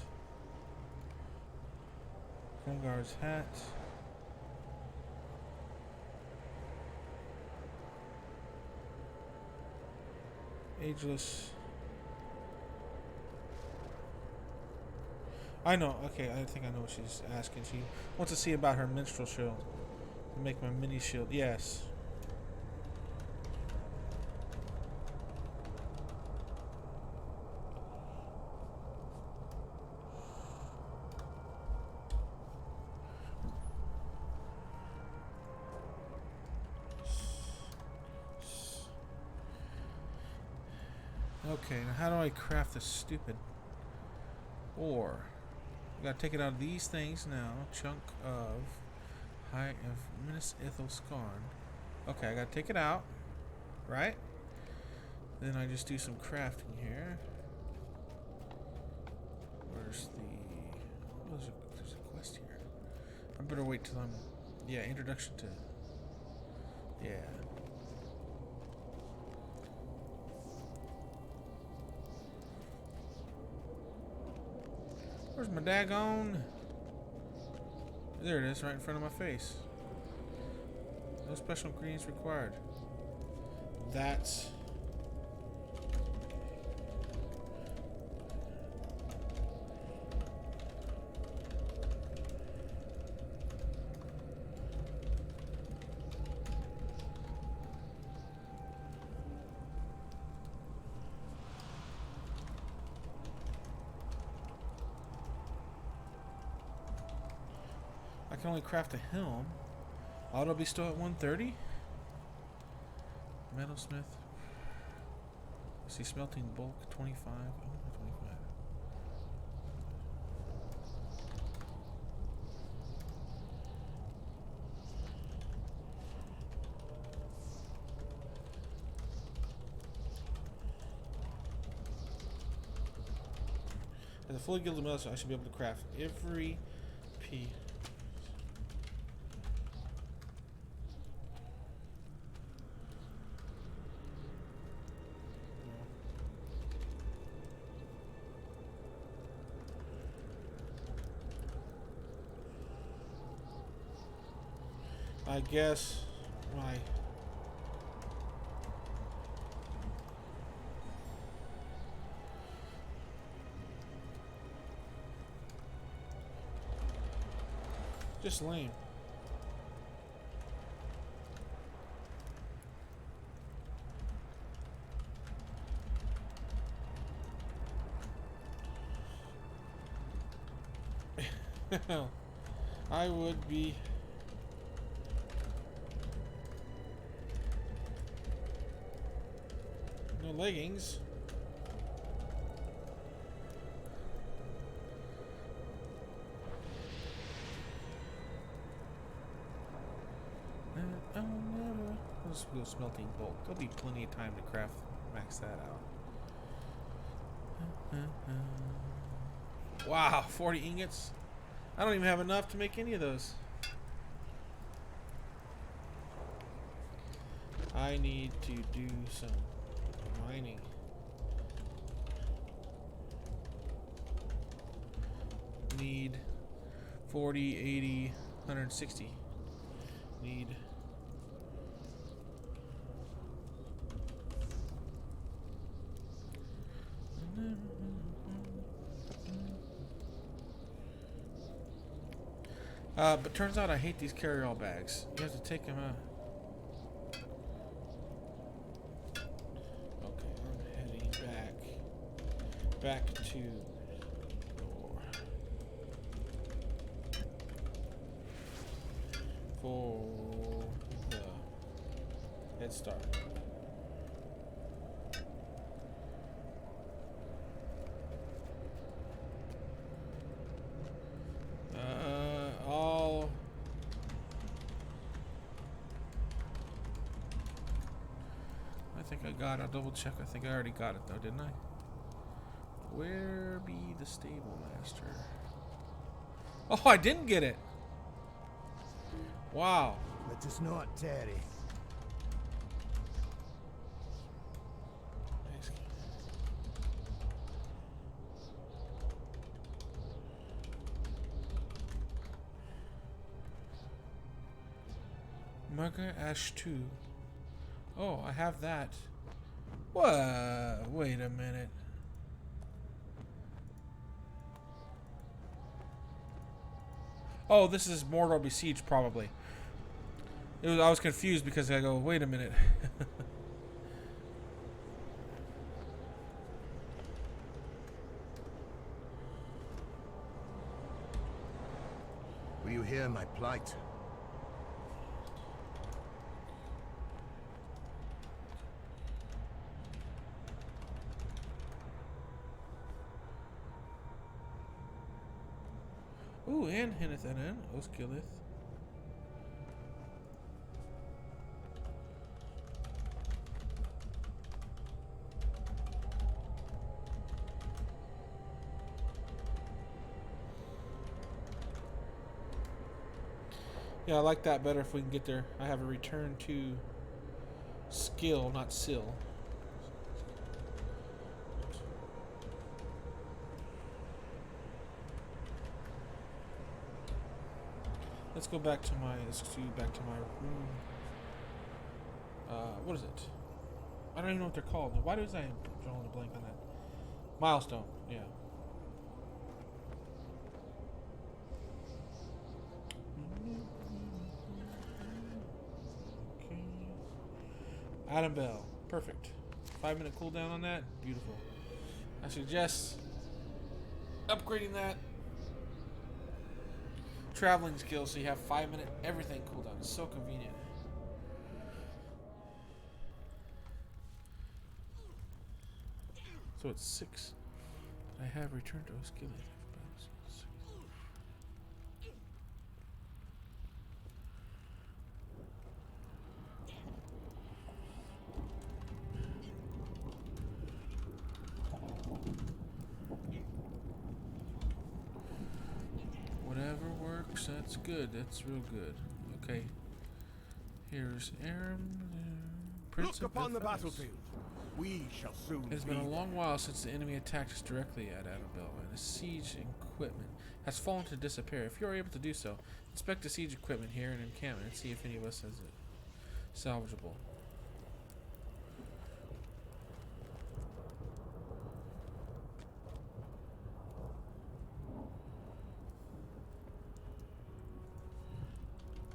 hat. Ageless. I know, okay, I think I know what she's asking. She wants to see about her minstrel shield. Make my mini shield, yes. Okay, now how do I craft this stupid ore? I gotta take it out of these things now. Chunk of High of Minas Ithil Scarn. Okay, I gotta take it out. Right? Then I just do some crafting here. Where's the... Oh, there's a quest here. I better wait till I'm... Yeah, introduction to... Yeah. Where's my daggone? There it is, right in front of my face. No special ingredients required. That's... I can only craft a helm. Auto be still at 130? Metalsmith. See, smelting bulk 25. Oh, 25. As a fully gilded metal, I should be able to craft every piece. I guess my just lame. I would be no leggings. I'll never. Let's go smelting bulk. There'll be plenty of time to craft, max that out. Wow, 40 ingots. I don't even have enough to make any of those. I need to do some mining. Need 40, 80, 160. Need but turns out I hate these carry-all bags. You have to take them out. Okay, I'm heading back to door for the head start. I think I got it. I'll double check. I think I already got it though, didn't I? Where be the stable master? Oh, I didn't get it. Wow. Let us not tarry. Mugger Ash 2. Oh, I have that. What? Wait a minute. Oh, this is Mordor Besieged, probably. I was confused because I go, wait a minute. Will you hear my plight? Ooh, and Hinneth and Oskilith. Yeah, I like that better if we can get there. I have a return to skill, not sill. Let's go back to my room. What is it? I don't even know what they're called. Why was I drawing a blank on that? Milestone, yeah. Okay. Adam Bell, perfect. 5-minute cooldown on that, beautiful. I suggest upgrading that. Traveling skills so you have 5-minute everything cooldown. It's so convenient. So it's 6. I have returned to a skill. Whatever works, that's good. That's real good. Okay. Here's Aram, Prince Look of upon the Bethos. battlefield. We shall soon It has been a long while since the enemy attacked us directly at Adabel, and the siege equipment has fallen to disappear. If you are able to do so, inspect the siege equipment here in encampment and see if any of us has it salvageable.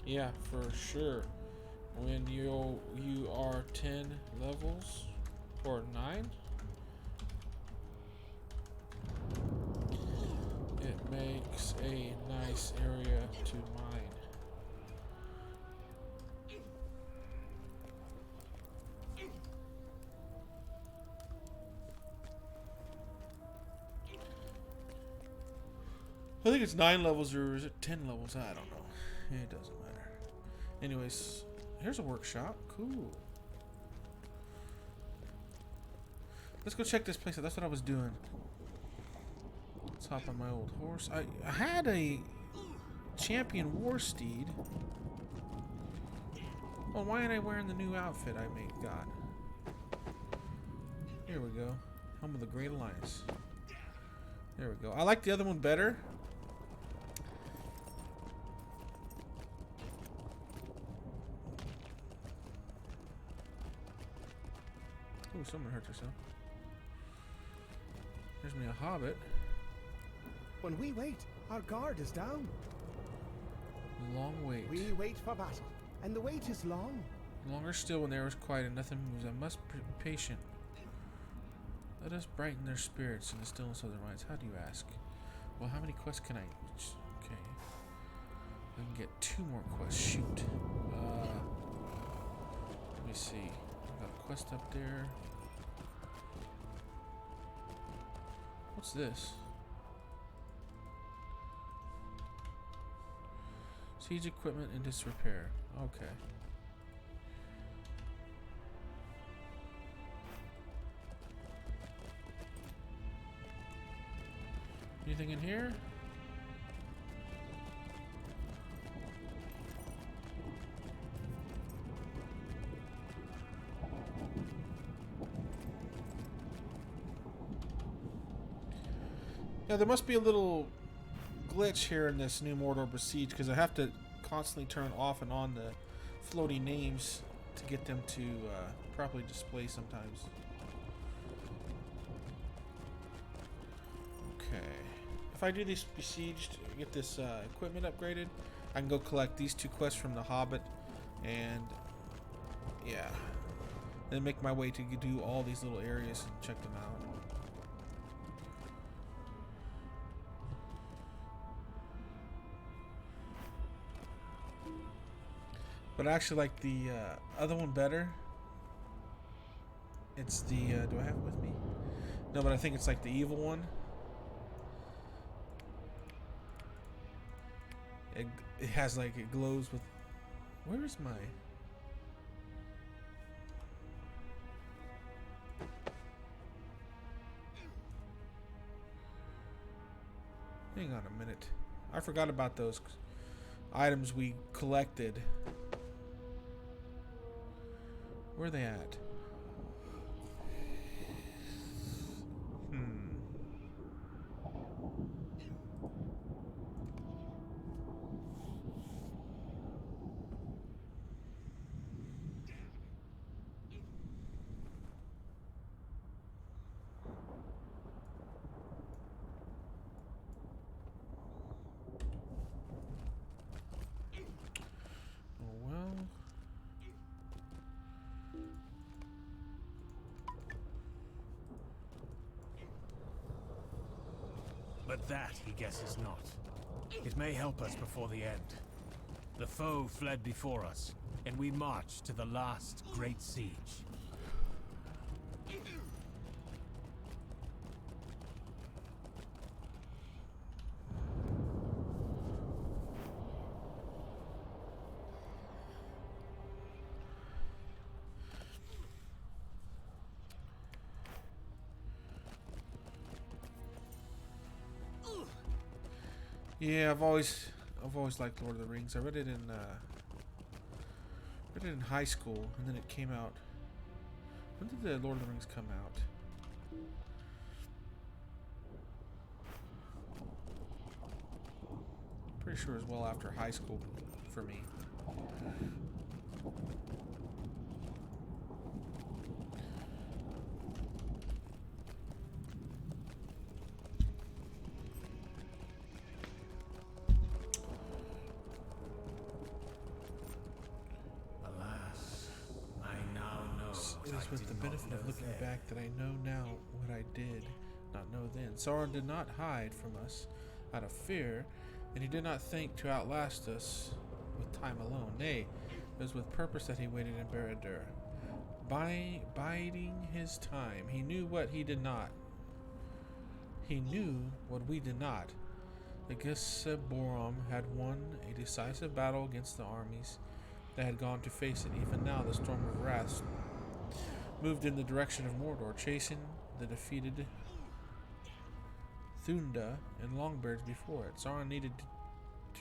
Yeah, for sure. When you are 10 levels or 9, it makes a nice area to mine. I think it's 9 levels, or is it 10 levels? I don't know. It doesn't matter. Anyways, here's a workshop. Cool. Let's go check this place out. That's what I was doing. Let's hop on my old horse. I had a champion war steed. Well, why ain't I wearing the new outfit I got? Here we go. Helm of the Great Alliance. There we go. I like the other one better. Ooh, someone hurt herself. Here's me a hobbit. When we wait, our guard is down. Long wait. We wait for battle, and the wait is long. Longer still when there is quiet and nothing moves. I must be patient. Let us brighten their spirits in the stillness of their minds. How do you ask? Well, how many quests can I... Okay. I can get 2 more quests. Shoot. Let me see. I've got a quest up there. What's this? Siege equipment in disrepair. Okay. Anything in here? Yeah, there must be a little glitch here in this new Mordor Besiege because I have to constantly turn off and on the floating names to get them to properly display sometimes. Okay. If I do this Besieged, get this equipment upgraded, I can go collect these 2 quests from the Hobbit and yeah. Then make my way to do all these little areas and check them out. But I actually like the other one better. It's the, do I have it with me? No, but I think it's like the evil one. It has like, it glows with, where is my... Hang on a minute. I forgot about those items we collected. Where are they at? Oh well. But that, he guesses not. It may help us before the end. The foe fled before us, and we marched to the last great siege. Yeah, I've always liked Lord of the Rings. I read it in high school, and then it came out. When did the Lord of the Rings come out? Pretty sure it was well after high school for me. Alas, I now know. It is with the benefit of looking back that I know now what I did not know then. Sauron did not hide from us out of fear, and he did not think to outlast us with time alone. Nay, it was with purpose that he waited in Barad-dûr, biding his time. He knew what he did not. He knew what we did not. The Gesiborum had won a decisive battle against the armies that had gone to face it. Even now, the storm of wrath moved in the direction of Mordor, chasing the defeated Thunda and Longbeards before it. Sauron needed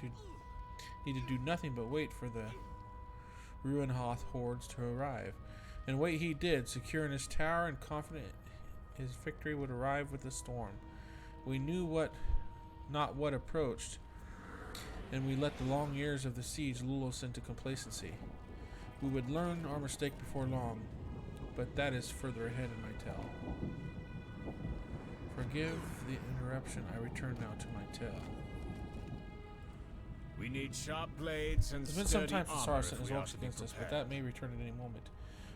to do nothing but wait for the Ruinhoth hordes to arrive. And wait he did, secure in his tower and confident his victory would arrive with the storm. We knew not what approached, and we let the long years of the siege lull us into complacency. We would learn our mistake before long, but that is further ahead in my tale. Forgive the interruption. I return now to my tale. We need sharp blades and There's been some sturdy time for armor Sauron if sent his we are orcs to be against us, but prepared. that may return at any moment.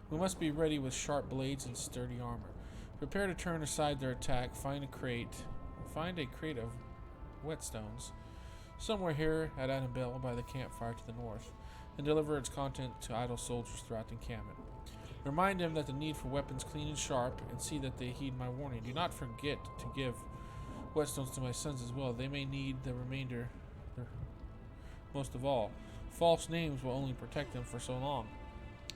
We must be ready with sharp blades and sturdy armor. Prepare to turn aside their attack. Find a crate of whetstones somewhere here at Annabelle by the campfire to the north, and deliver its content to idle soldiers throughout the encampment. Remind them that the need for weapons clean and sharp, and see that they heed my warning. Do not forget to give whetstones to my sons as well. They may need the remainder most of all. False names will only protect them for so long,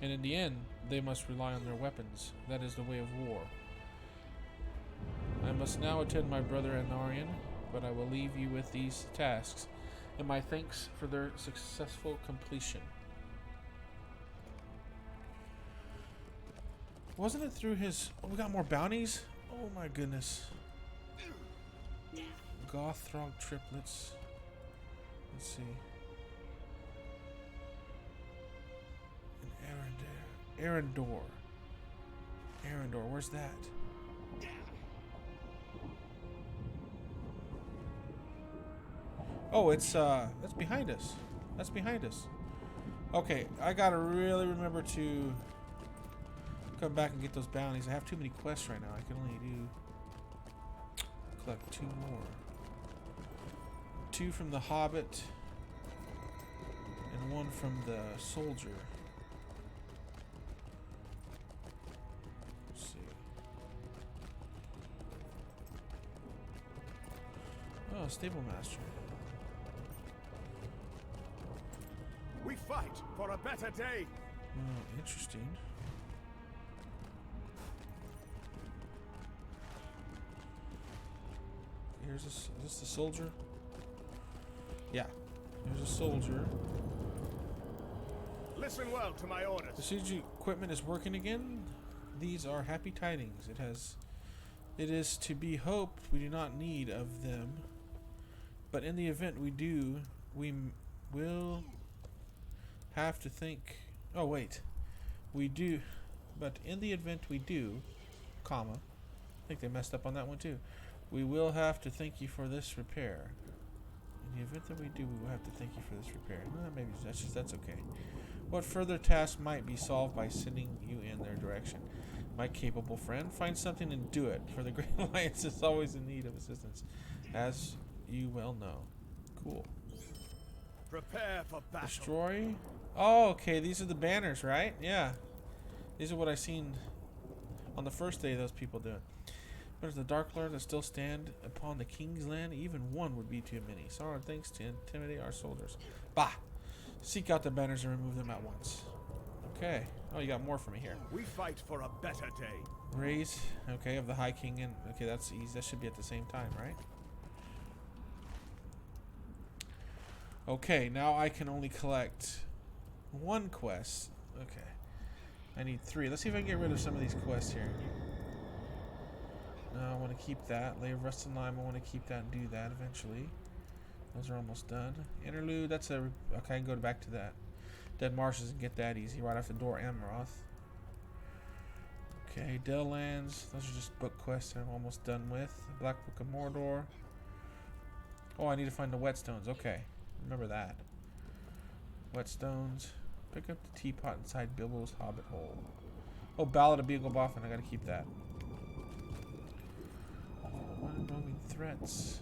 and in the end, they must rely on their weapons. That is the way of war. I must now attend my brother Anarion, but I will leave you with these tasks, and my thanks for their successful completion. Wasn't it through his... Oh, we got more bounties? Oh my goodness. Gothrog triplets. Let's see. And Arendor. Arendor, where's that? Oh, it's that's behind us. That's behind us. Okay, I gotta really remember to come back and get those bounties. I have too many quests right now. I can only collect 2 more. 2 from the Hobbit and 1 from the Soldier. Let's see. Oh, Stable Master. We fight for a better day. Oh, interesting. Here's this. Is this the soldier? Yeah. There's a soldier. Listen well to my orders. The siege equipment is working again. These are happy tidings. It is to be hoped we do not need of them. But in the event we do, we will have to think. Oh wait, we do. But in the event we do, comma. I think they messed up on that one too. We will have to thank you for this repair. In the event that we do, we will have to thank you for this repair. Maybe that's okay. What further tasks might be solved by sending you in their direction? My capable friend, find something and do it, for the Great Alliance is always in need of assistance, as you well know. Cool. Prepare for battle. Destroy. Oh, okay. These are the banners, right? Yeah. These are what I seen on the first day those people doing. But as the Dark Lords that still stand upon the King's land, even one would be too many. Sorrow and thanks to intimidate our soldiers. Bah! Seek out the banners and remove them at once. Okay. Oh, you got more for me here. We fight for a better day. Raise, okay, of the High King and okay, that's easy. That should be at the same time, right? Okay, now I can only collect one quest. Okay. I need 3. Let's see if I can get rid of some of these quests here. No, I want to keep that. Lay of Rust and Lime, I want to keep that and do that eventually. Those are almost done. Interlude, that's a... Okay, I can go back to that. Dead Marshes and get that easy. Right after Door Amaroth. Okay, Dell Lands. Those are just book quests I'm almost done with. Black Book of Mordor. Oh, I need to find the Whetstones. Okay, remember that. Whetstones. Pick up the teapot inside Bilbo's Hobbit Hole. Oh, Ballad of Beagleboffin. I gotta keep that. One roaming threats.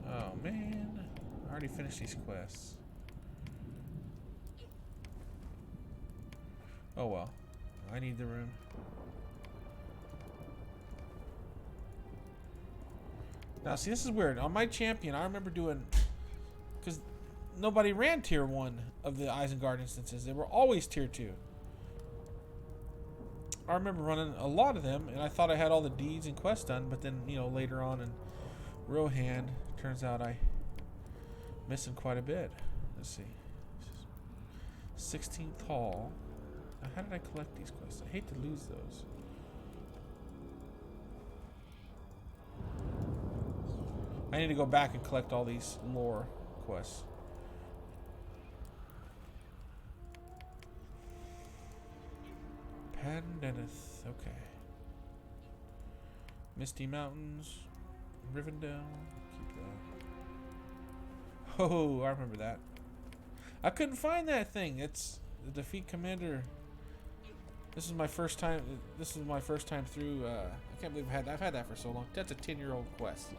Oh man, I already finished these quests. Oh well, I need the room. Now see, this is weird. On my champion, I remember doing, because nobody ran tier 1 of the Isengard instances. They were always tier 2. I remember running a lot of them, and I thought I had all the deeds and quests done, but then, you know, later on in Rohan, turns out I missing quite a bit. Let's see. 16th Hall. Now, how did I collect these quests? I hate to lose those. I need to go back and collect all these lore quests. Pandeneth, okay. Misty Mountains, Rivendell, keep that. Oh, I remember that. I couldn't find that thing. It's the defeat commander. This is my first time. This is my first time through. I can't believe I've had that for so long. That's a 10-year-old quest.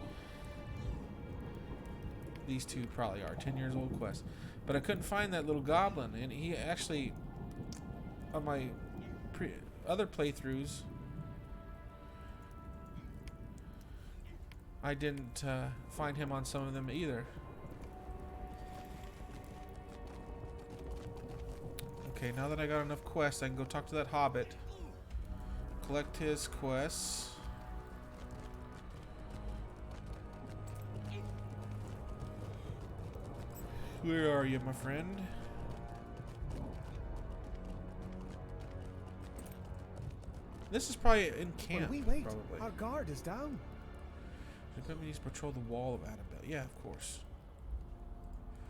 These two probably are 10 years old quests, but I couldn't find that little goblin, and he actually on my other playthroughs, I didn't find him on some of them either. Okay, now that I got enough quests, I can go talk to that hobbit, collect his quests. Where are you, my friend? This is probably in camp. When we wait, probably. our guard is down. The company needs to patrol the wall of Annabelle. Yeah, of course.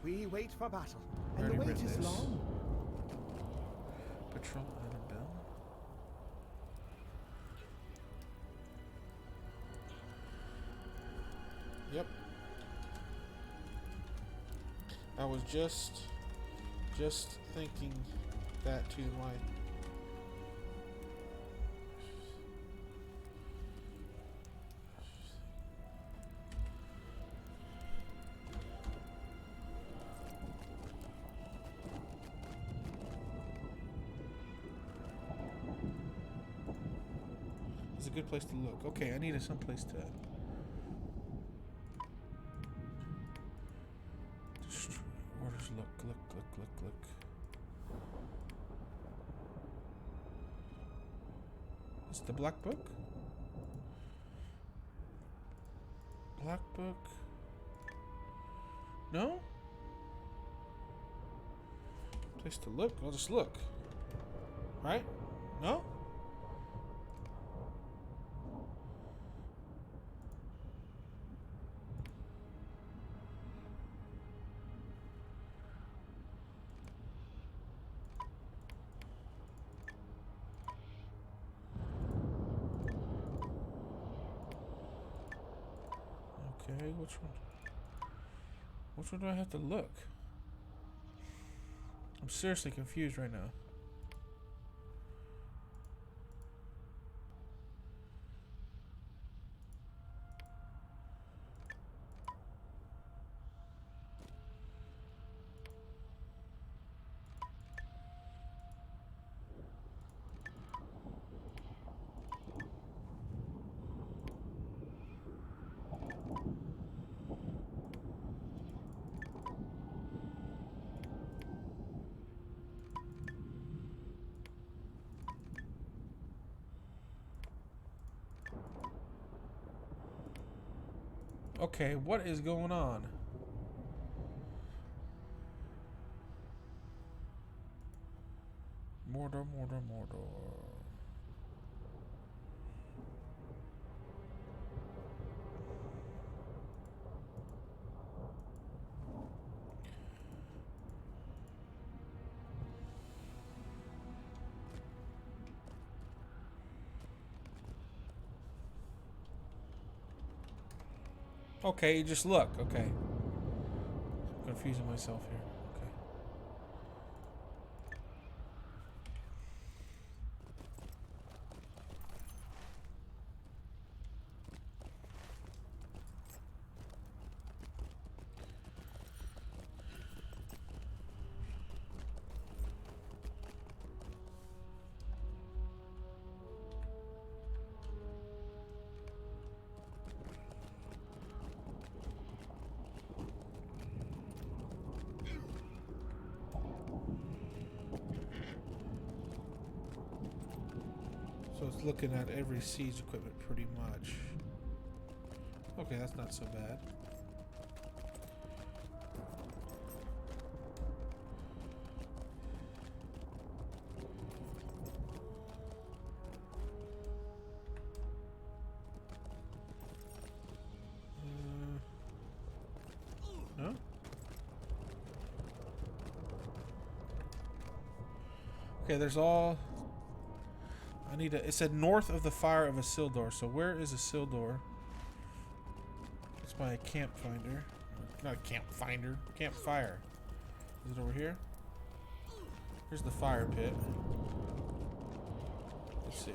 We wait for battle, and Already the wait read is this. long. Patrol Annabelle. Yep. I was just thinking that to my. It's a good place to look. Okay, I needed some place to. Orders, look. It's the Black Book? Black Book? No? Place to look? I'll just look. Right? No? Okay, which one? Which one do I have to look? I'm seriously confused right now. Okay, what is going on? Mordor, Mordor, Mordor. Okay, you just look. Okay. I'm confusing myself here. So it's looking at every siege equipment pretty much. Okay, that's not so bad. No? Okay, there's all... I need a... It said north of the fire of Isildur. So where is Isildur? It's by a camp finder. Not a camp finder. Campfire. Is it over here? Here's the fire pit. Let's see.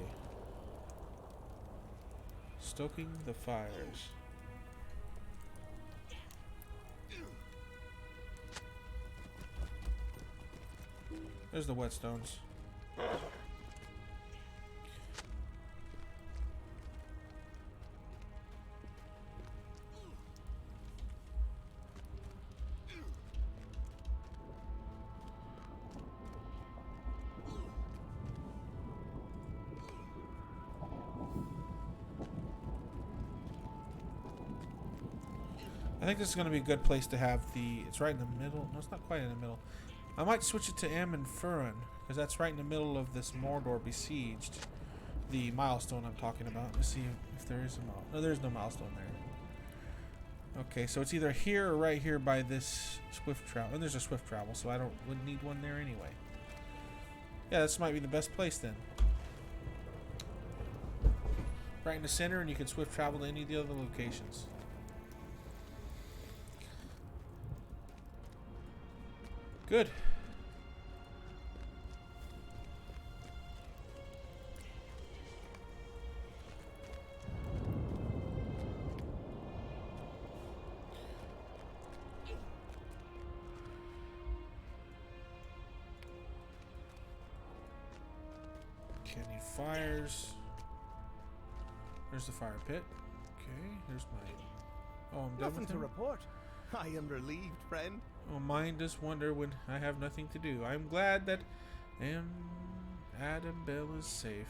Stoking the fires. There's the whetstones. I think this is going to be a good place to have the... It's right in the middle. No, it's not quite in the middle. I might switch it to Am Furin, because that's right in the middle of this Mordor besieged. The milestone I'm talking about. Let's see if there is a milestone. No, there's no milestone there. Okay, so it's either here or right here by this swift travel. And there's a swift travel, so wouldn't need one there anyway. Yeah, this might be the best place then. Right in the center, and you can swift travel to any of the other locations. Good. Okay, I need fires. There's the fire pit. Okay, here's my... Oh, I'm done Nothing with to him? report. I am relieved, friend. Oh, mine does wonder when I have nothing to do. I'm glad that Adam Bell is safe.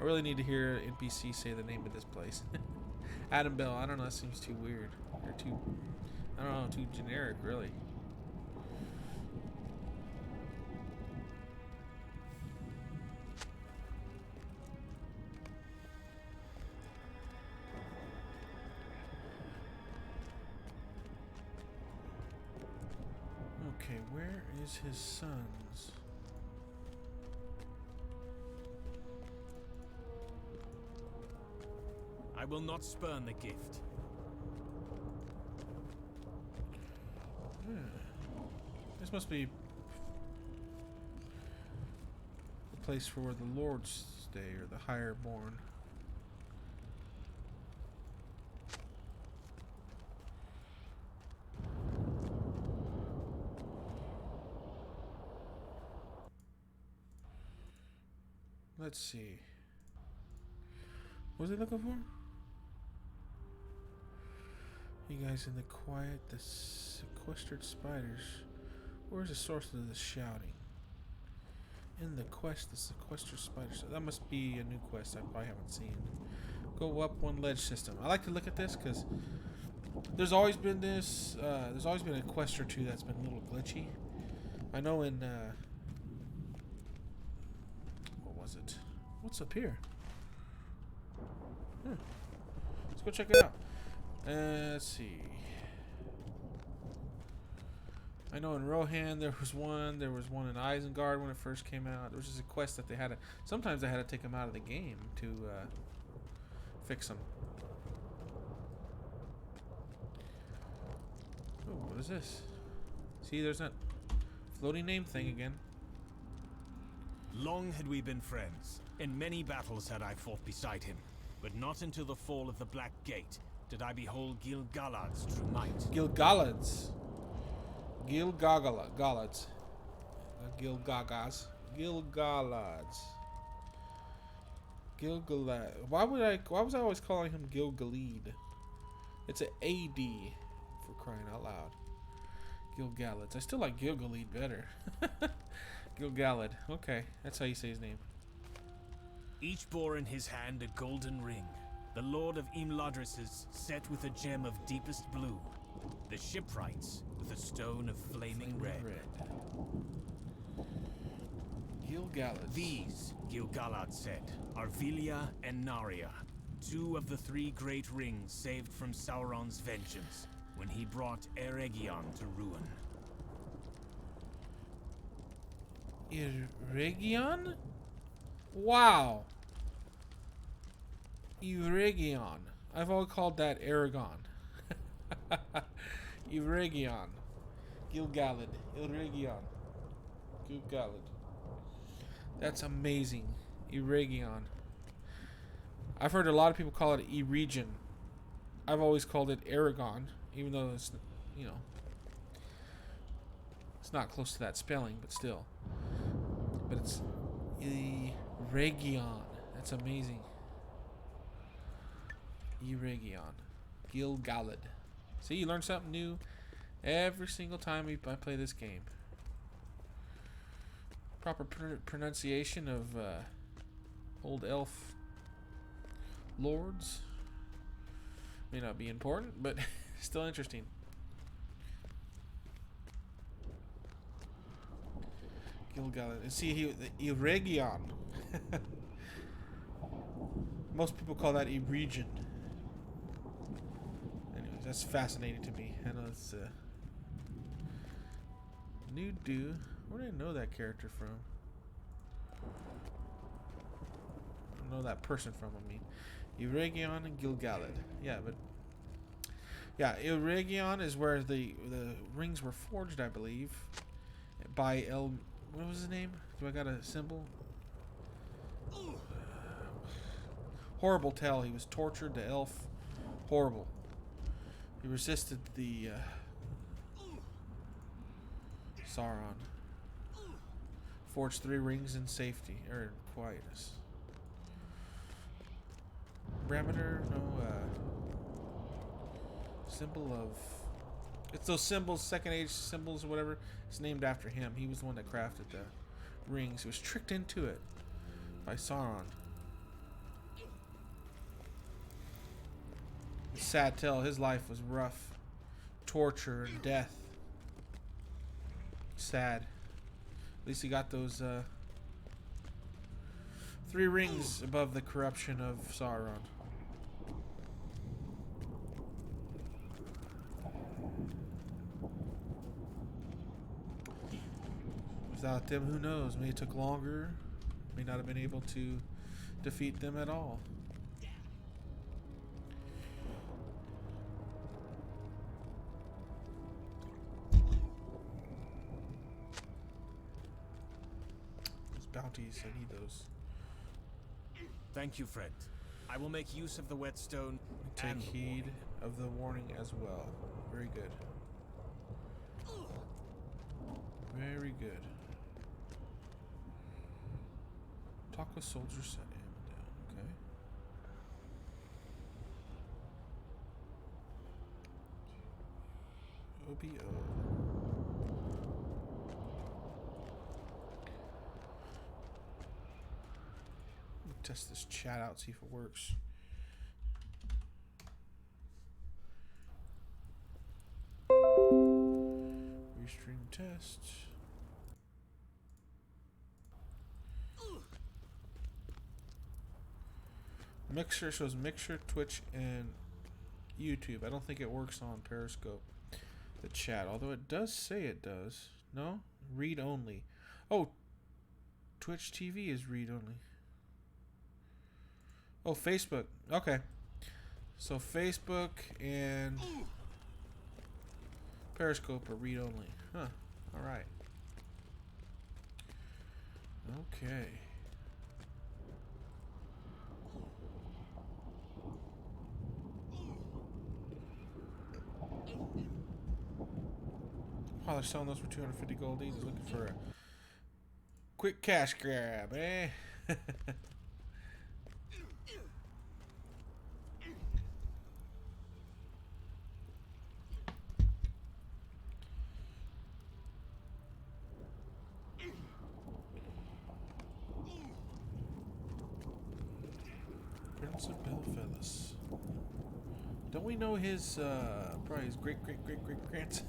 I really need to hear NPC say the name of this place. Adam Bell. I don't know. That seems too weird. Or too... I don't know, too generic, really. Okay, where is his sons? I will not spurn the gift. This must be the place for where the lords stay, or the higher born. Let's see. What was he looking for? You guys in the quiet, the sequestered spiders. Where's the source of the shouting? In the quest, the sequestered spiders. That must be a new quest I probably haven't seen. Go up one ledge system. I like to look at this because there's always been this. There's always been a quest or two that's been a little glitchy. I know in. What was it? What's up here? Let's go check it out. Let's see. I know in Rohan there was one. There was one in Isengard when it first came out. There was just a quest that they had to. Sometimes they had to take them out of the game to fix them. Oh, what is this? See, there's that floating name thing again. Long had we been friends. In many battles had I fought beside him. But not until the fall of the Black Gate did I behold Gil-galad's true might. Gil-galad's. Gil-galad's. Gil-gagas. Gil-galad's. Gil-galad. Why was I always calling him Gil-galad? It's an AD, for crying out loud. Gil-galad's. I still like Gil-galad better. Gil-galad. Okay, that's how you say his name. Each bore in his hand a golden ring, the Lord of Imladris's set with a gem of deepest blue, the shipwrights with a stone of flaming red. Gil-galad. These, Gil-galad said, are Vilya and Narya, two of the three great rings saved from Sauron's vengeance when he brought Eregion to ruin. Eregion? Wow. Eregion. I've always called that Aragon. Eregion. Gil-galad. Eregion. Gil-galad. That's amazing. Eregion. I've heard a lot of people call it Eregion. I've always called it Aragon, even though it's, you know, it's not close to that spelling, but still. But it's Eregion. That's amazing. Eregion. Gil-galad. See, you learn something new every single time I play this game. Proper pronunciation of old elf lords may not be important, but still interesting. Gil-galad. And see, the Eregion. Most people call that Eregion. Anyways, that's fascinating to me. I know it's new dude. Where did I know that character from? I don't know that person from, I mean. Eregion and Gil-galad. Yeah, but yeah, Eregion is where the rings were forged, I believe, by what was his name? Do I got a symbol? Horrible tale. He was tortured, the elf. Horrible. He resisted the Sauron. Forged 3 rings in safety, or in quietness. Parameter, no, symbol of... It's those symbols, Second Age symbols or whatever. It's named after him. He was the one that crafted the rings. He was tricked into it by Sauron. Sad tale. His life was rough. torture and death. Sad. At least he got those 3 rings above the corruption of Sauron. Without them, who knows? May it took longer. May not have been able to defeat them at all. Those bounties, I need those. Thank you, friend. I will make use of the whetstone. Take and the heed warning. of the warning as well. Very good. Very good. Talk with soldiers, set him down. Okay. OBO. Let me test this chat out, see if it works. Restream test. Mixer shows Mixer, Twitch, and YouTube. I don't think it works on Periscope, the chat, although it does say it does. No? Read only. Oh, Twitch TV is read only. Oh, Facebook. Okay. So Facebook and Periscope are read only. Huh. Alright. Okay. Wow, they're selling those for 250 gold each. He's looking for a quick cash grab, eh? Prince of Belfellas. Don't we know his, probably his great-great-great-great-grandson?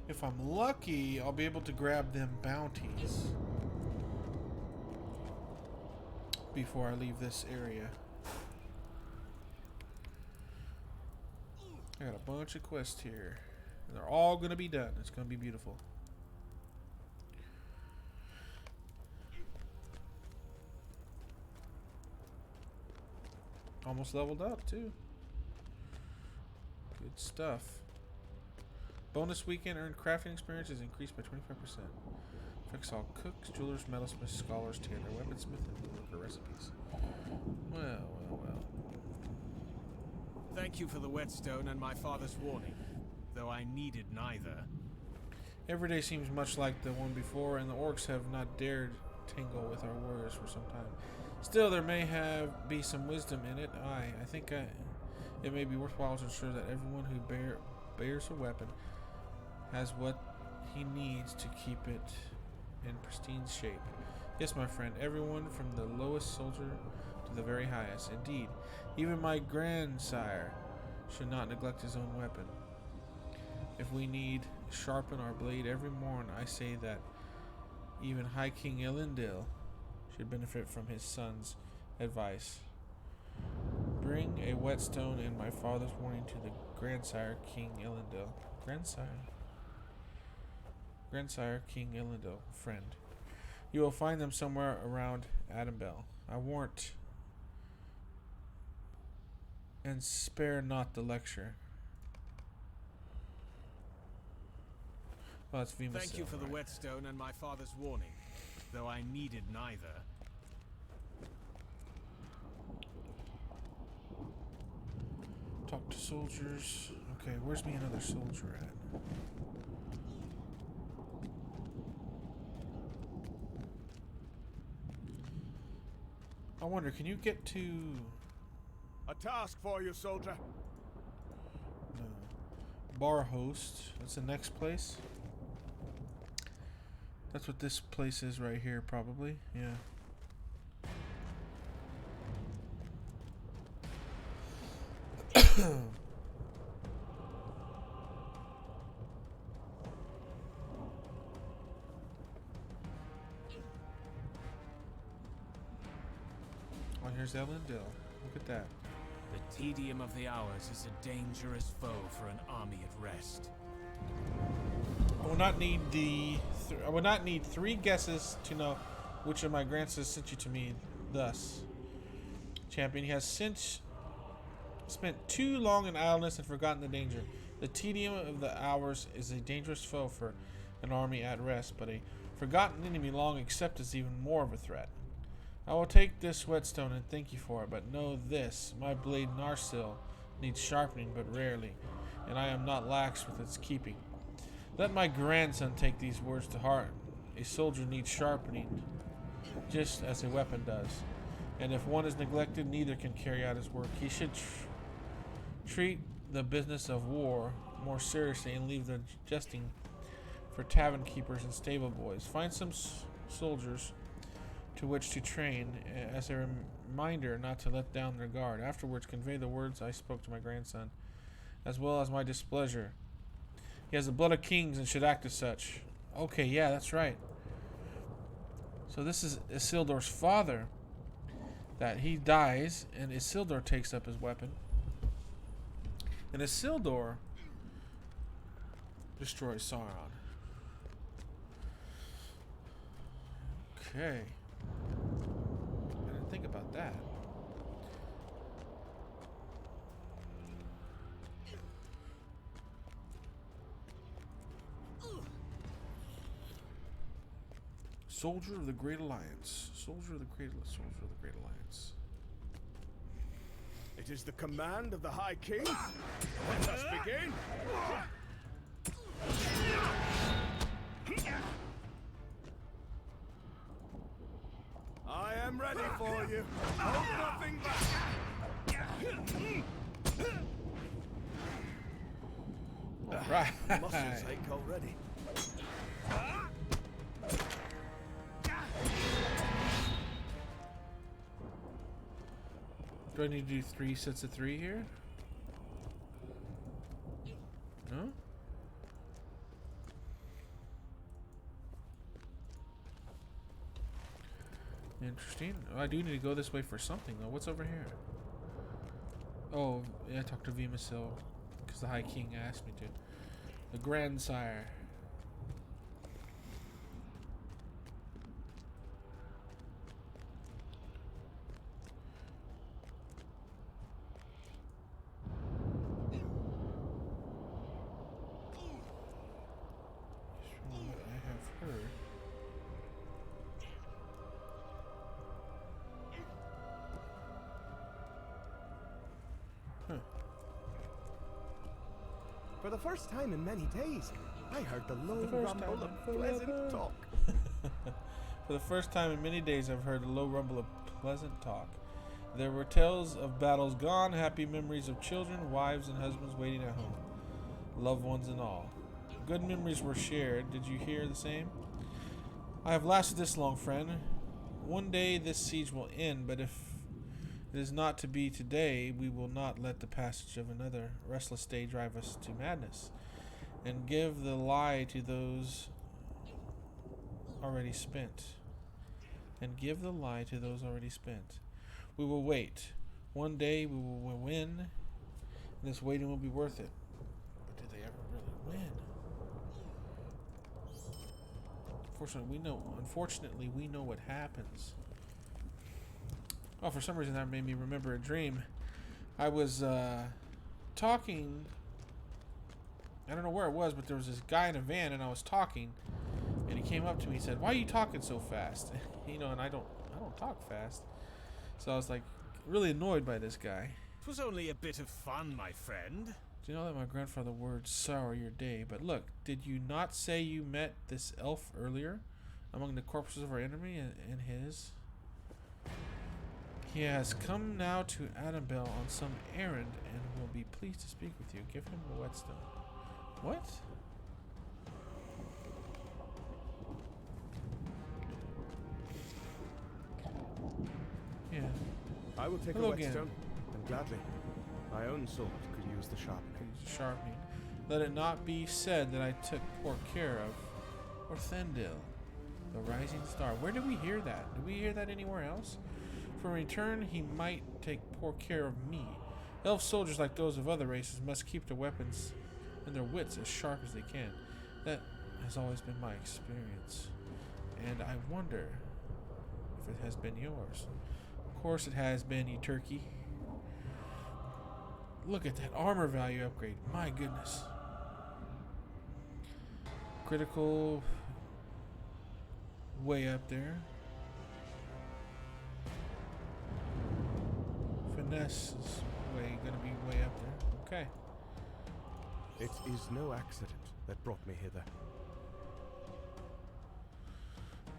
If I'm lucky, I'll be able to grab them bounties before I leave this area. I got a bunch of quests here. And they're all going to be done. It's going to be beautiful. Almost leveled up, too. Good stuff. Bonus weekend earned crafting experience is increased by 25%. Affects all cooks, jewelers, metalsmiths, scholars, tanner, weaponsmith, and worker recipes. Well. Thank you for the whetstone and my father's warning, though I needed neither. Every day seems much like the one before, and the orcs have not dared tangle with our warriors for some time. Still, there may be some wisdom in it. I think it may be worthwhile to ensure that everyone who bears a weapon has what he needs to keep it in pristine shape. Yes, my friend, everyone from the lowest soldier to the very highest. Indeed, even my grandsire should not neglect his own weapon. If we need sharpen our blade every morn, I say that even High King Elendil should benefit from his son's advice. Bring a whetstone and my father's warning to the grandsire King Elendil. Grandsire King Elendil, friend. You will find them somewhere around Adambel. I warrant, and spare not the lecture. Oh, that's Vimasil. Thank you for the whetstone and my father's warning, though I needed neither. Talk to soldiers. Okay, where's me another soldier at? I wonder, can you get to... A task for you, soldier. No. Bar host. That's the next place. That's what this place is right here, probably. Yeah. Oh, here's Elendil. Look at that. The tedium of the hours is a dangerous foe for an army at rest. I will not need I will not need 3 guesses to know which of my grandsons sent you to me. Thus, champion, he has since spent too long in idleness and forgotten the danger. The tedium of the hours is a dangerous foe for an army at rest, but a forgotten enemy long accepted is even more of a threat. I will take this whetstone and thank you for it, but know this, my blade Narsil needs sharpening but rarely, and I am not lax with its keeping. Let my grandson take these words to heart. A soldier needs sharpening, just as a weapon does, and if one is neglected, neither can carry out his work. He should treat the business of war more seriously and leave the jesting for tavern keepers and stable boys. Find some soldiers to which to train, as a reminder not to let down their guard. Afterwards, convey the words I spoke to my grandson, as well as my displeasure. He has the blood of kings and should act as such. Okay, yeah, that's right. So this is Isildur's father. That he dies, and Isildur takes up his weapon. And Isildur destroys Sauron. Okay. I didn't think about that. Soldier of the Great Alliance. Soldier of the Great Alliance. It is the command of the High King. Let us begin. I am ready for you. Hold nothing back. All right. Muscles ache already. Do I need to do 3 sets of 3 here? No? Interesting. Oh, I do need to go this way for something though. What's over here? Oh, yeah, I talked to Vimasil because the High King asked me to. The Grandsire. From what I have heard. For the first time in many days, I heard the low the first rumble time of in pleasant forever. talk. For the first time in many days, I've heard a low rumble of pleasant talk. There were tales of battles gone, happy memories of children, wives, and husbands waiting at home, loved ones and all. Good memories were shared. Did you hear the same? I have lasted this long, friend. One day this siege will end, but if it is not to be today, we will not let the passage of another restless day drive us to madness, and give the lie to those already spent. We will wait. One day we will win, and this waiting will be worth it. But did they ever really win? Unfortunately, we know what happens. Oh, for some reason that made me remember a dream. I was talking. I don't know where it was, but there was this guy in a van, and I was talking, and he came up to me. He said, "Why are you talking so fast?" And I don't talk fast. So I was like really annoyed by this guy. 'Twas only a bit of fun, my friend. Do you know that my grandfather words sour your day? But look, did you not say you met this elf earlier among the corpses of our enemy and his? He has come now to Annabelle on some errand and will be pleased to speak with you. Give him the whetstone. What? Yeah. I will take Hello a again. whetstone, and gladly. My own sword could use the sharpening. Sharpening. Let it not be said that I took poor care of Orthendil, the rising star. Where did we hear that? Did we hear that anywhere else? For in return, he might take poor care of me. Elf soldiers, like those of other races, must keep their weapons and their wits as sharp as they can. That has always been my experience, and I wonder if it has been yours. Of course it has been, you turkey. Look at that armor value upgrade. My goodness. Critical way up there. Finesse is gonna be way up there. Okay. It is no accident that brought me hither.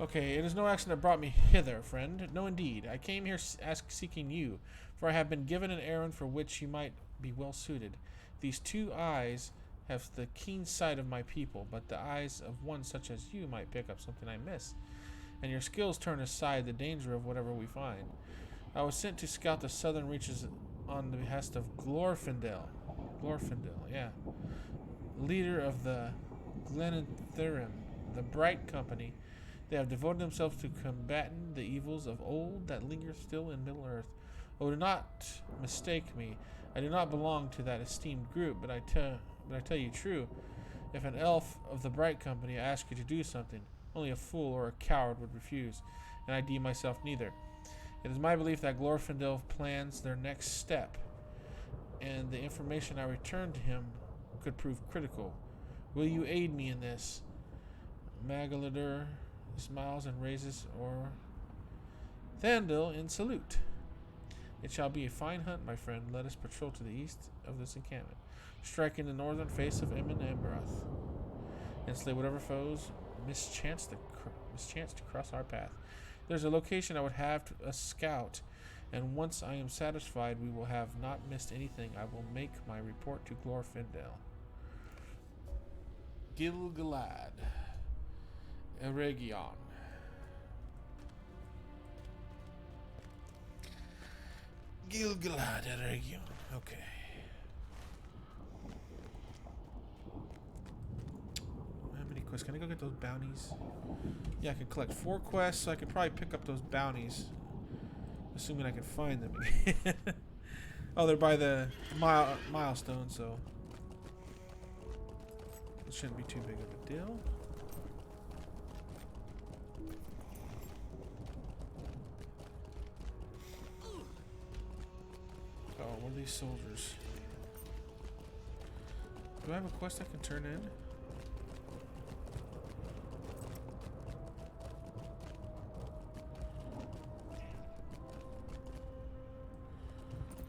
Okay, it is no accident that brought me hither, friend. No, indeed. I came here seeking you, for I have been given an errand for which you might be well suited. These 2 eyes have the keen sight of my people, but the eyes of one such as you might pick up something I miss, and your skills turn aside the danger of whatever we find. I was sent to scout the southern reaches on the behest of Glorfindel, yeah, leader of the Glenantherim, the Bright Company. They have devoted themselves to combating the evils of old that linger still in Middle Earth. Oh, do not mistake me. I do not belong to that esteemed group, but I tell you true. If an elf of the Bright Company asks you to do something, only a fool or a coward would refuse, and I deem myself neither. It is my belief that Glorfindel plans their next step, and the information I return to him could prove critical. Will you aid me in this? Magaladur smiles and raises Thandil in salute. It shall be a fine hunt, my friend. Let us patrol to the east of this encampment, striking the northern face of Emin Amroth, and slay whatever foes mischance to cross our path. There's a location I would have a scout, and once I am satisfied we will have not missed anything, I will make my report to Glorfindel. Gil-galad. Eregion. Gil-galad Eregion. Okay. How many quests? Can I go get those bounties? Yeah, I can collect 4 quests, so I could probably pick up those bounties. Assuming I can find them again. Oh, they're by the milestone, so it shouldn't be too big of a deal. Oh, what are these soldiers? Do I have a quest I can turn in?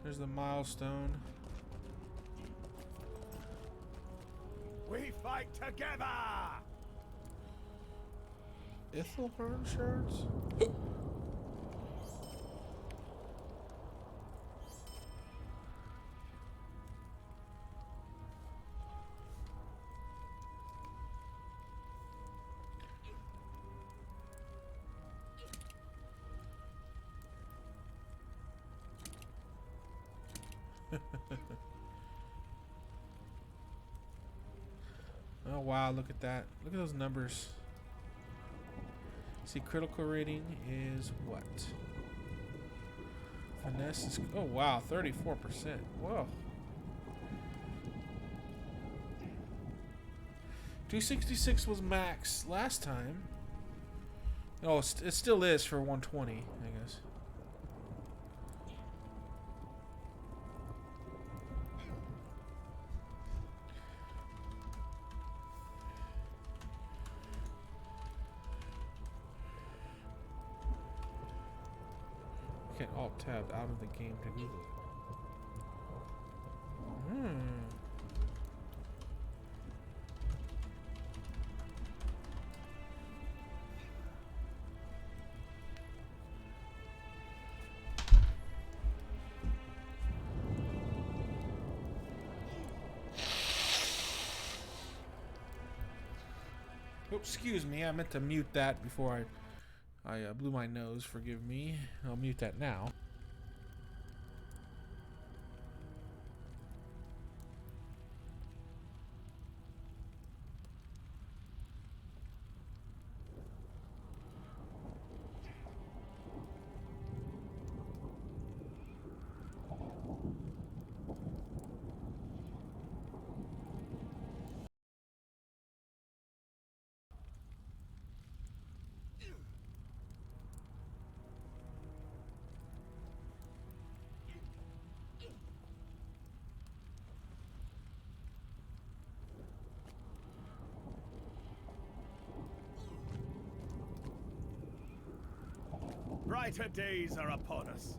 There's the milestone. We fight together! Ithelhorn shards? Oh wow, look at that. Look at those numbers. See, critical rating is what? Finesse is, oh wow, 34%. Whoa. 266 was max last time. Oh, it still is for 120, I guess. Get alt tabbed out of the game to Google. Oops, excuse me. I meant to mute that before I blew my nose. Forgive me. I'll mute that now. Brighter days are upon us.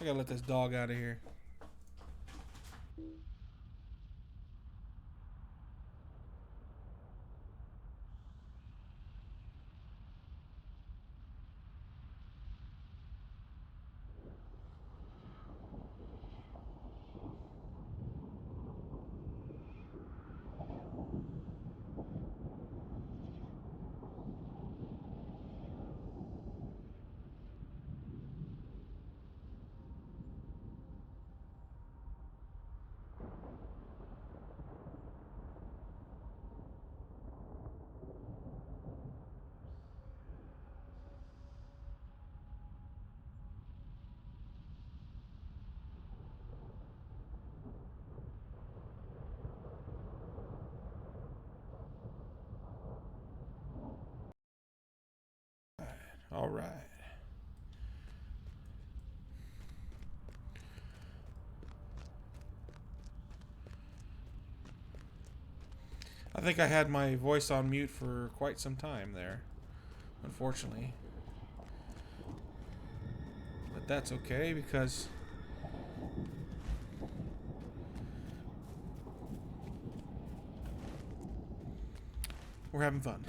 I gotta let this dog out of here. All right. I think I had my voice on mute for quite some time there, unfortunately. But that's okay because we're having fun.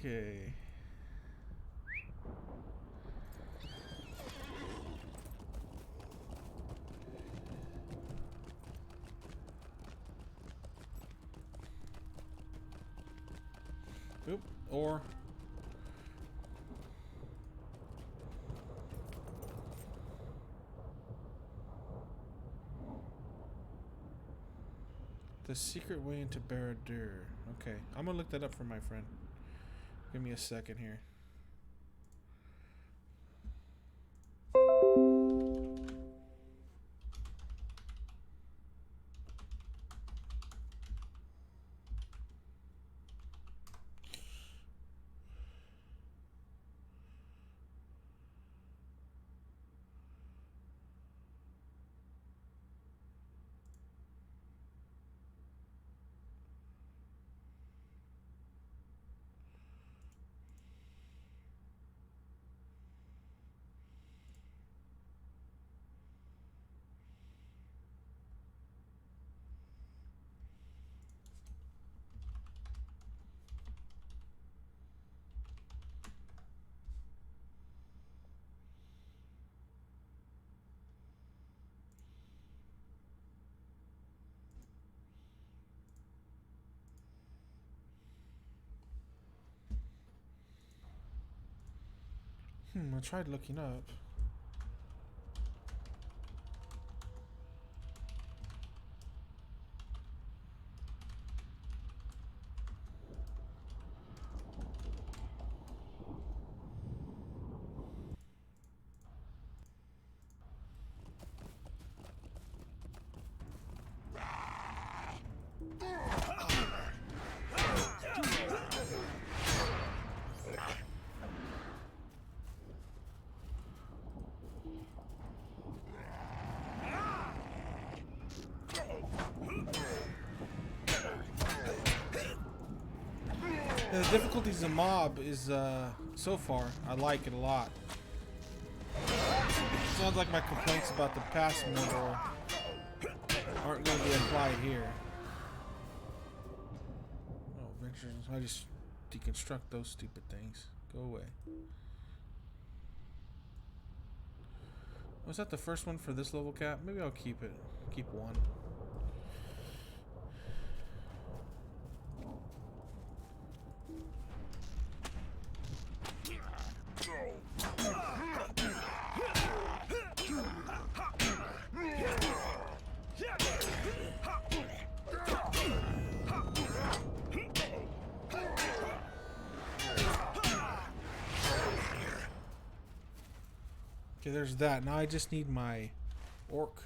Okay. Oop, or the secret way into Barad-dûr. Okay, I'm gonna look that up for my friend. Give me a second here. I tried looking up. The difficulties of mob is so far I like it a lot. Sounds like my complaints about the past Morgul aren't going to be applied here. Oh, venturers! I just deconstruct those stupid things. Go away. Was that the first one for this level cap? Maybe I'll keep it. Keep one. Okay, there's that. Now I just need my orc.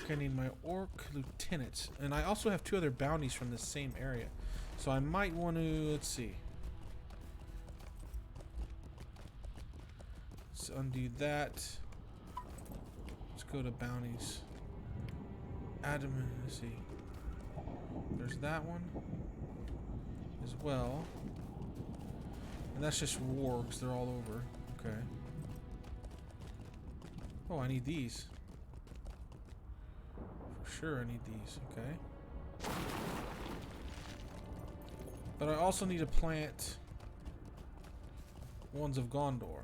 Okay, I need my orc lieutenant. And I also have 2 other bounties from the same area. So I might want to, let's see. Let's undo that. Let's go to bounties. Adam, let's see. There's that one as well. And that's just wargs. They're all over. Okay. Oh, I need these. For sure I need these. Okay. But I also need to plant ones of Gondor.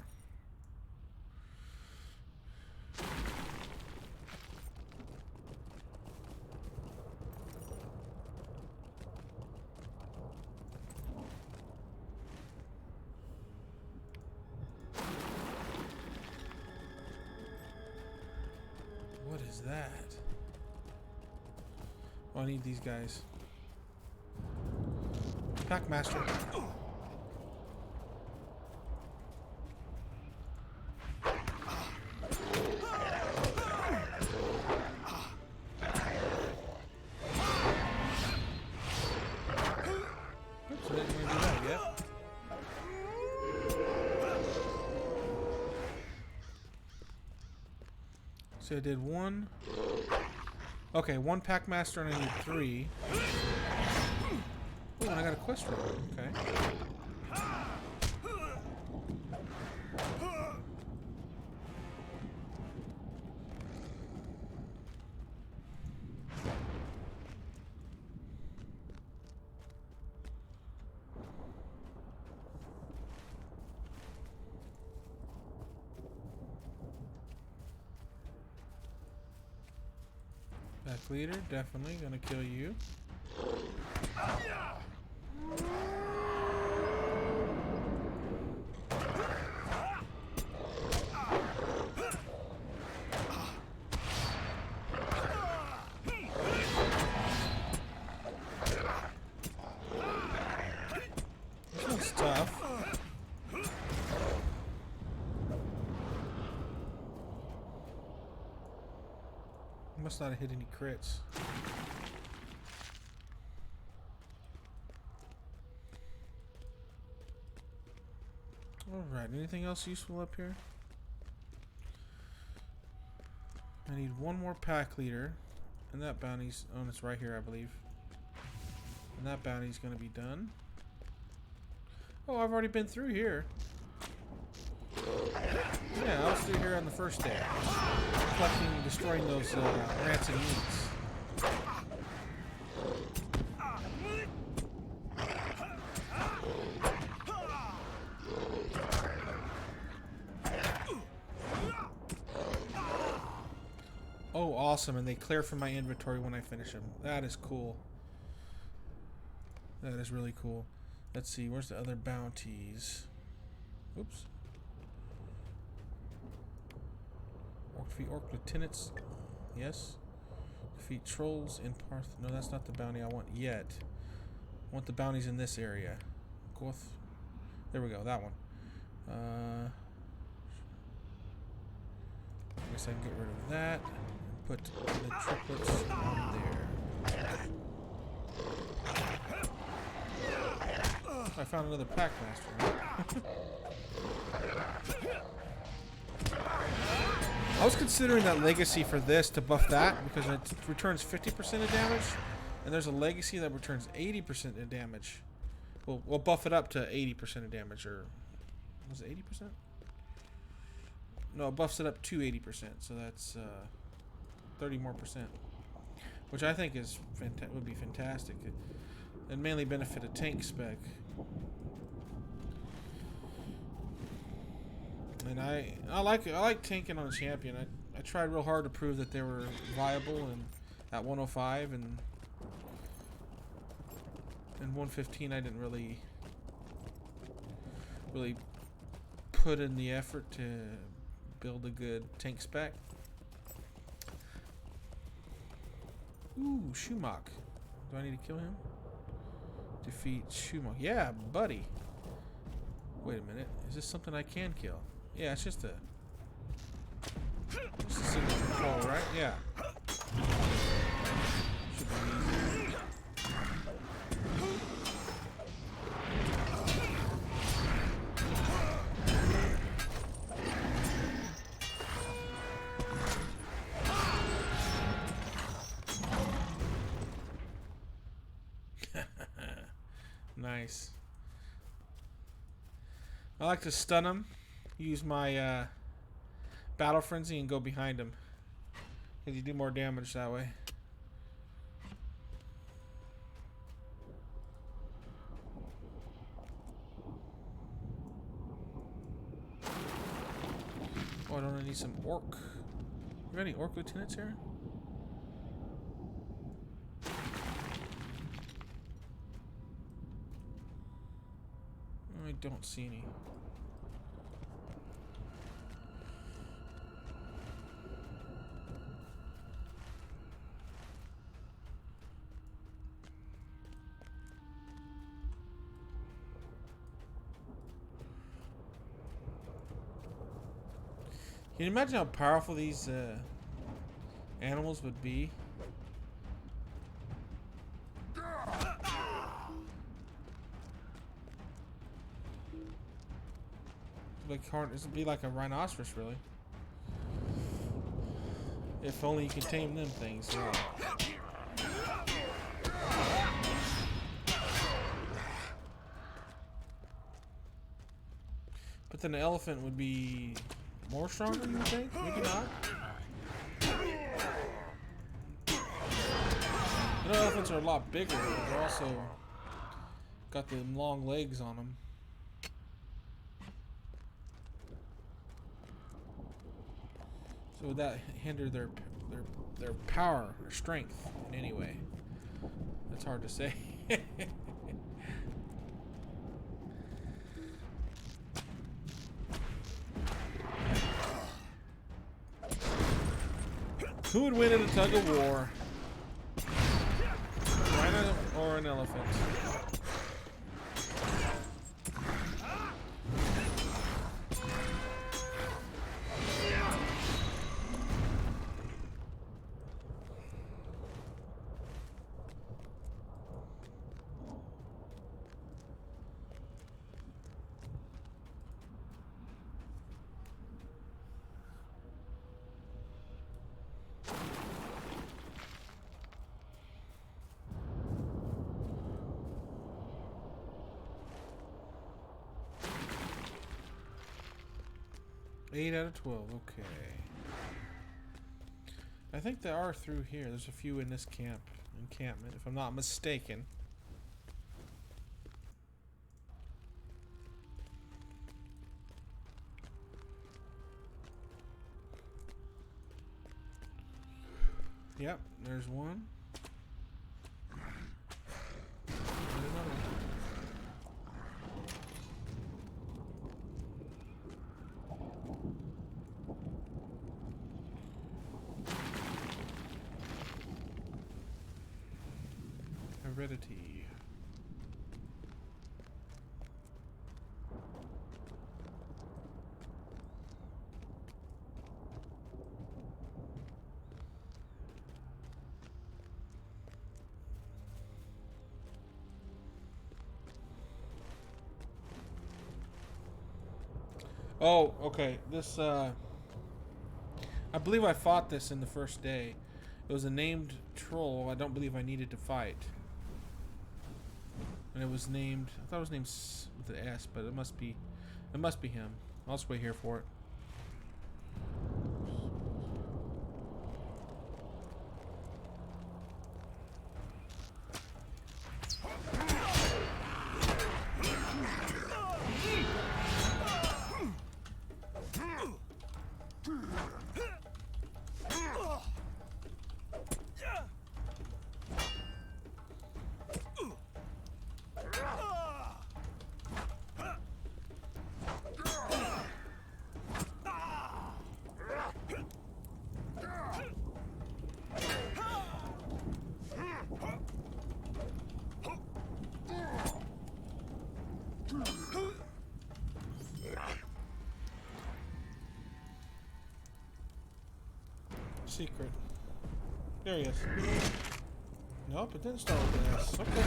What is that? Oh, I need these guys. Packmaster. Oops, I didn't even do that yet. So I did one. Okay, one Packmaster and I need 3. Oh, and I got a quest for it. Okay. Back leader, definitely gonna kill you. This one's tough. Must not have hit any crits. Alright, anything else useful up here? I need one more pack leader. And that bounty's... oh, it's right here, I believe. And that bounty's gonna be done. Oh, I've already been through here. Yeah, I was through here on the first day. Collecting and destroying those rancid meats. Oh, awesome. And they clear from my inventory when I finish them. That is cool. That is really cool. Let's see. Where's the other bounties? Oops. Defeat orc lieutenants. Yes. Defeat trolls in Parth. No, that's not the bounty I want yet. I want the bounties in this area. Goth. There we go. That one. I guess I can get rid of that. Put the triplets on there. I found another Packmaster. I was considering that legacy for this to buff that because it returns 50% of damage, and there's a legacy that returns 80% of damage. We'll buff it up to 80% of damage, or was it 80%? No, it buffs it up to 80%, so that's 30 more percent, which I think is would be fantastic. It mainly benefit a tank spec. And I like tanking on a champion. I tried real hard to prove that they were viable, and at 105 and 115 I didn't really put in the effort to build a good tank spec. Ooh, Shumak. Do I need to kill him? Defeat Shumak. Yeah, buddy. Wait a minute. Is this something I can kill? Yeah, it's just a signature troll, right? Yeah. Should be easy. Nice. I like to stun him, use my battle frenzy, and go behind him. Because you do more damage that way. Oh, don't I need some orc? You got any orc lieutenants here? I don't see any. Can you imagine how powerful these animals would be? Like hard, this would be like a rhinoceros, really. If only you could tame them things. Yeah. But then the elephant would be more stronger, you think? Maybe not. You know, elephants are a lot bigger, but they're also got the long legs on them. So would that hinder their power or strength in any way? That's hard to say. Who would win in a tug of war? A rhino or an elephant? Eight out of 12, okay. I think they are through here. There's a few in this encampment, if I'm not mistaken. Yep, there's one. There's another one. Heredity. Oh, okay. This, I believe I fought this in the first day. It was a named troll I don't believe I needed to fight. And it was named, I thought it was named with an S, but it must be him. I'll just wait here for it. Secret. There he is. Nope, it didn't start with an S. Okay.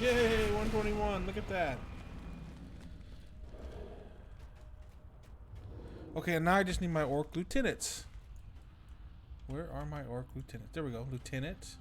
Yay, 121. Look at that. Okay, and now I just need my orc lieutenants. Where are my orc lieutenants? There we go, lieutenant.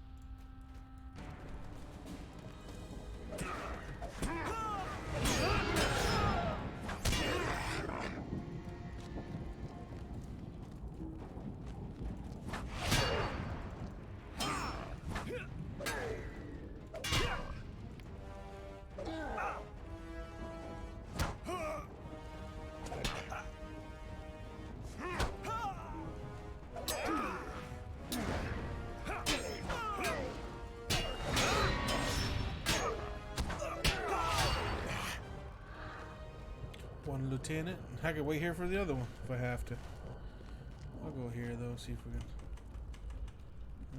One lieutenant. I can wait here for the other one if I have to. I'll go here though, see if we can.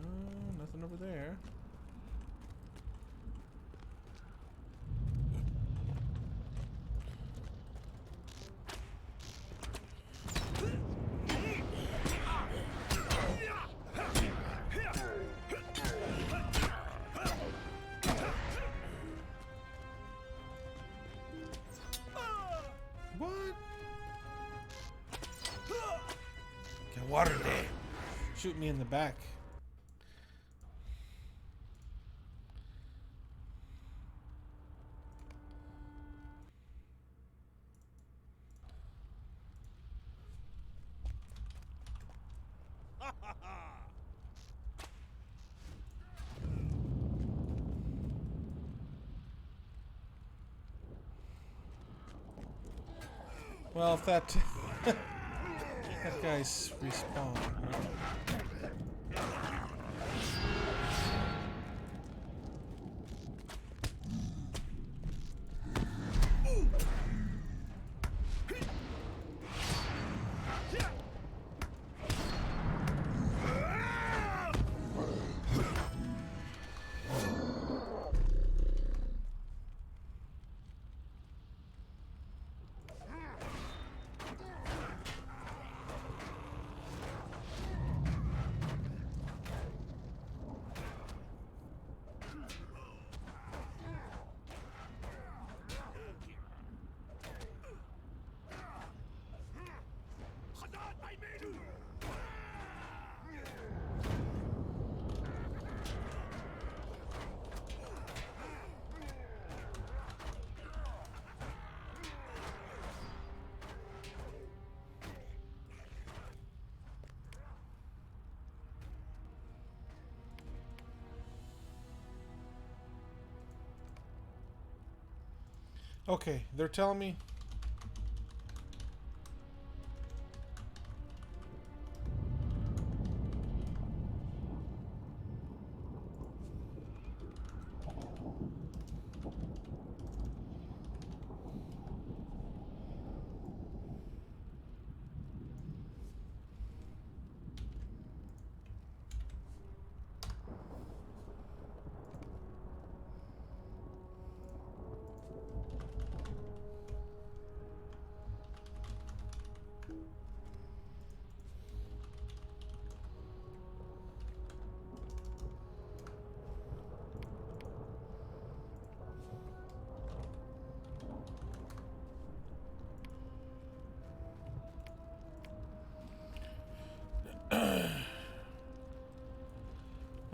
No, nothing over there. What? Get water there. Shoot me in the back. Well, if that that guy's respawned. Okay, they're telling me.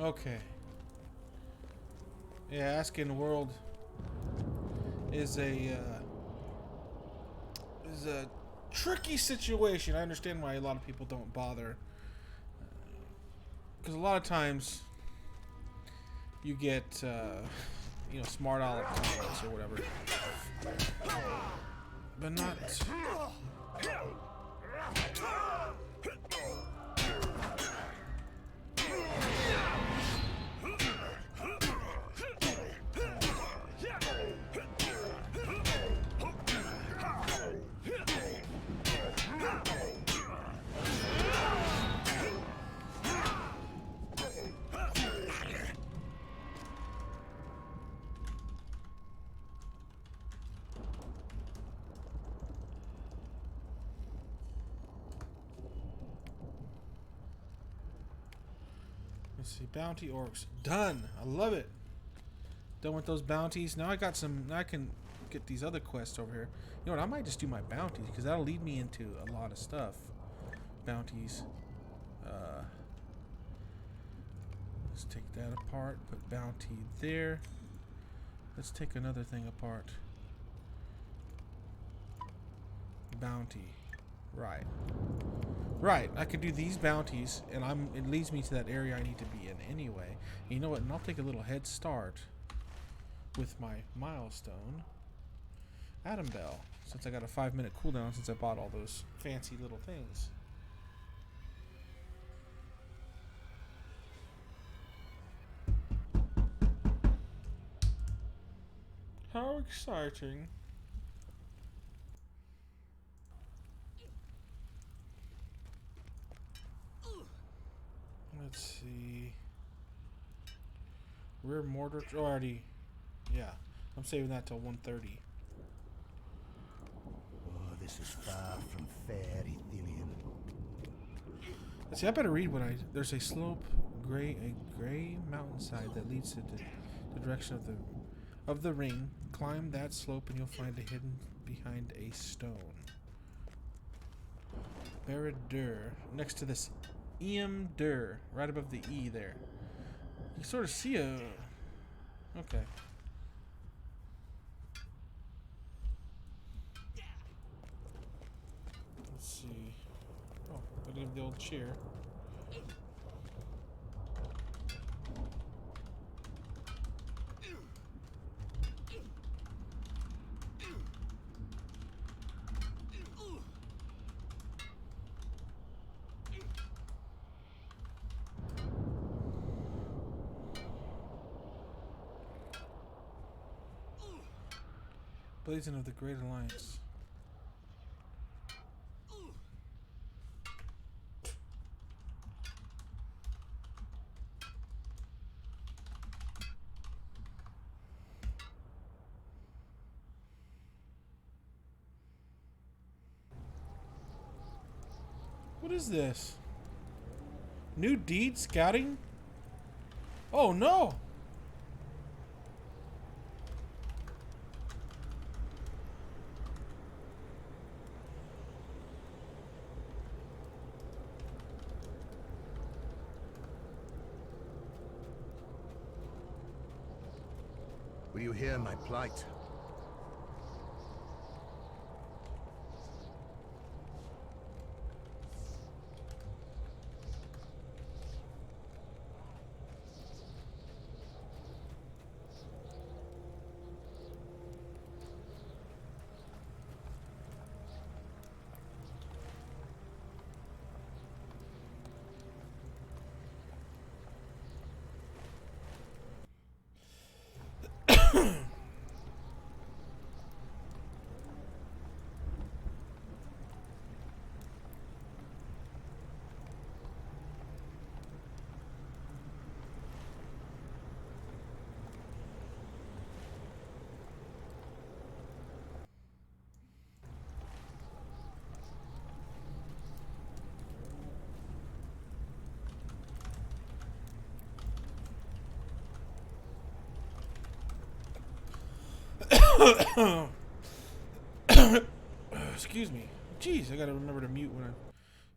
Okay. Yeah, asking the world is a tricky situation. I understand why a lot of people don't bother, because a lot of times you get smart aleck comments or whatever, but not. Let's see, bounty orcs. Done. I love it. Done with those bounties. Now I got some. Now I can get these other quests over here. You know what? I might just do my bounties because that'll lead me into a lot of stuff. Bounties. Let's take that apart. Put bounty there. Let's take another thing apart. Bounty. Right. Right. I could do these bounties, and it leads me to that area I need to be in anyway. And you know what? And I'll take a little head start with my milestone. Adam Bell. Since I got a 5-minute cooldown since I bought all those fancy little things. How exciting. Let's see. Rear mortar already. Yeah. I'm saving that till 1:30. Oh, this is far from fair, Ithilien. Let's see, I better read what there's a slope, a gray mountainside that leads to the direction of the ring. Climb that slope and you'll find it hidden behind a stone. Baradur. Next to this Eam Dur. Right above the E there. You sort of see a... Okay. Let's see. Oh, I leave the old chair. Blazon of the Great Alliance. What is this? New deed scouting? Oh no! Will you hear my plight? Excuse me. Jeez, I gotta remember to mute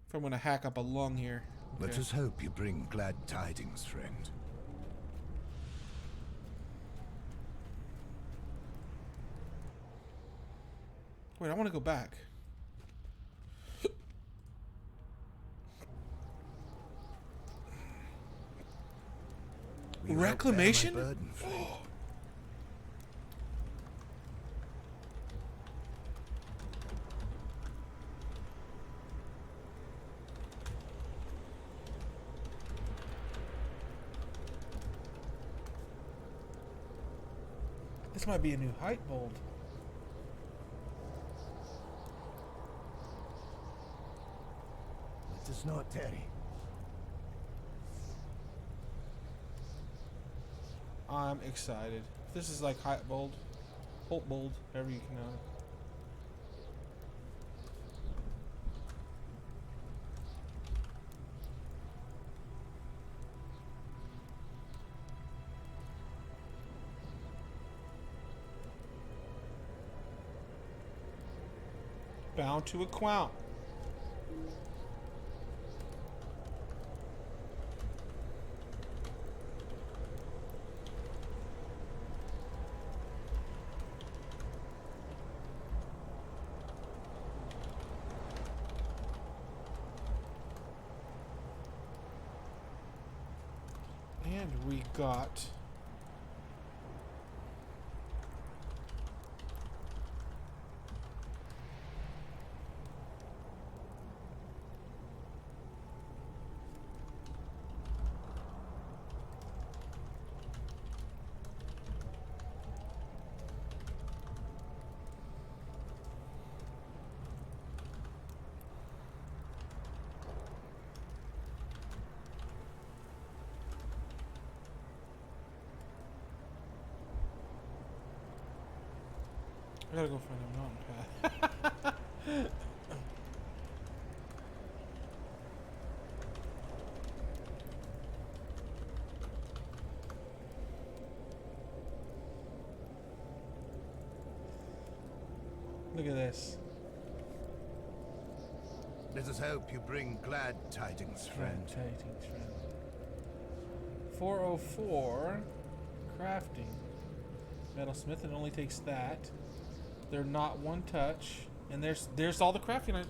if I'm gonna hack up a lung here. Okay. Let us hope you bring glad tidings, friend. Wait, I want to go back. Will you help bear my Reclamation? burden, friend? This might be a new height bolt. Let us not tarry. I'm excited. This is like height bold, hope bold, however you can know it. Bound to a quound. And we got... I gotta go find a mountain path. Look at this. Let us hope you bring glad tidings, friend. Tidings, friend. 404. Crafting. Metalsmith, it only takes that. They're not one touch. And there's all the crafting.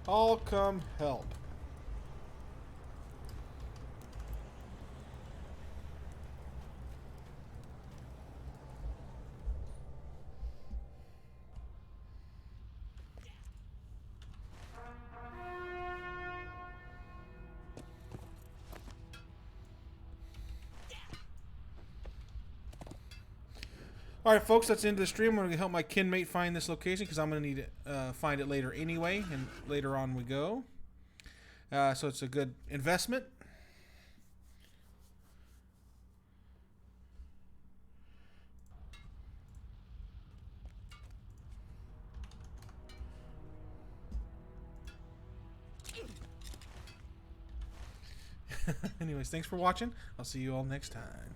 All come help. All right, folks, that's the end of the stream. I'm going to help my kinmate find this location because I'm going to need to find it later anyway, and later on we go. So it's a good investment. Anyways, thanks for watching. I'll see you all next time.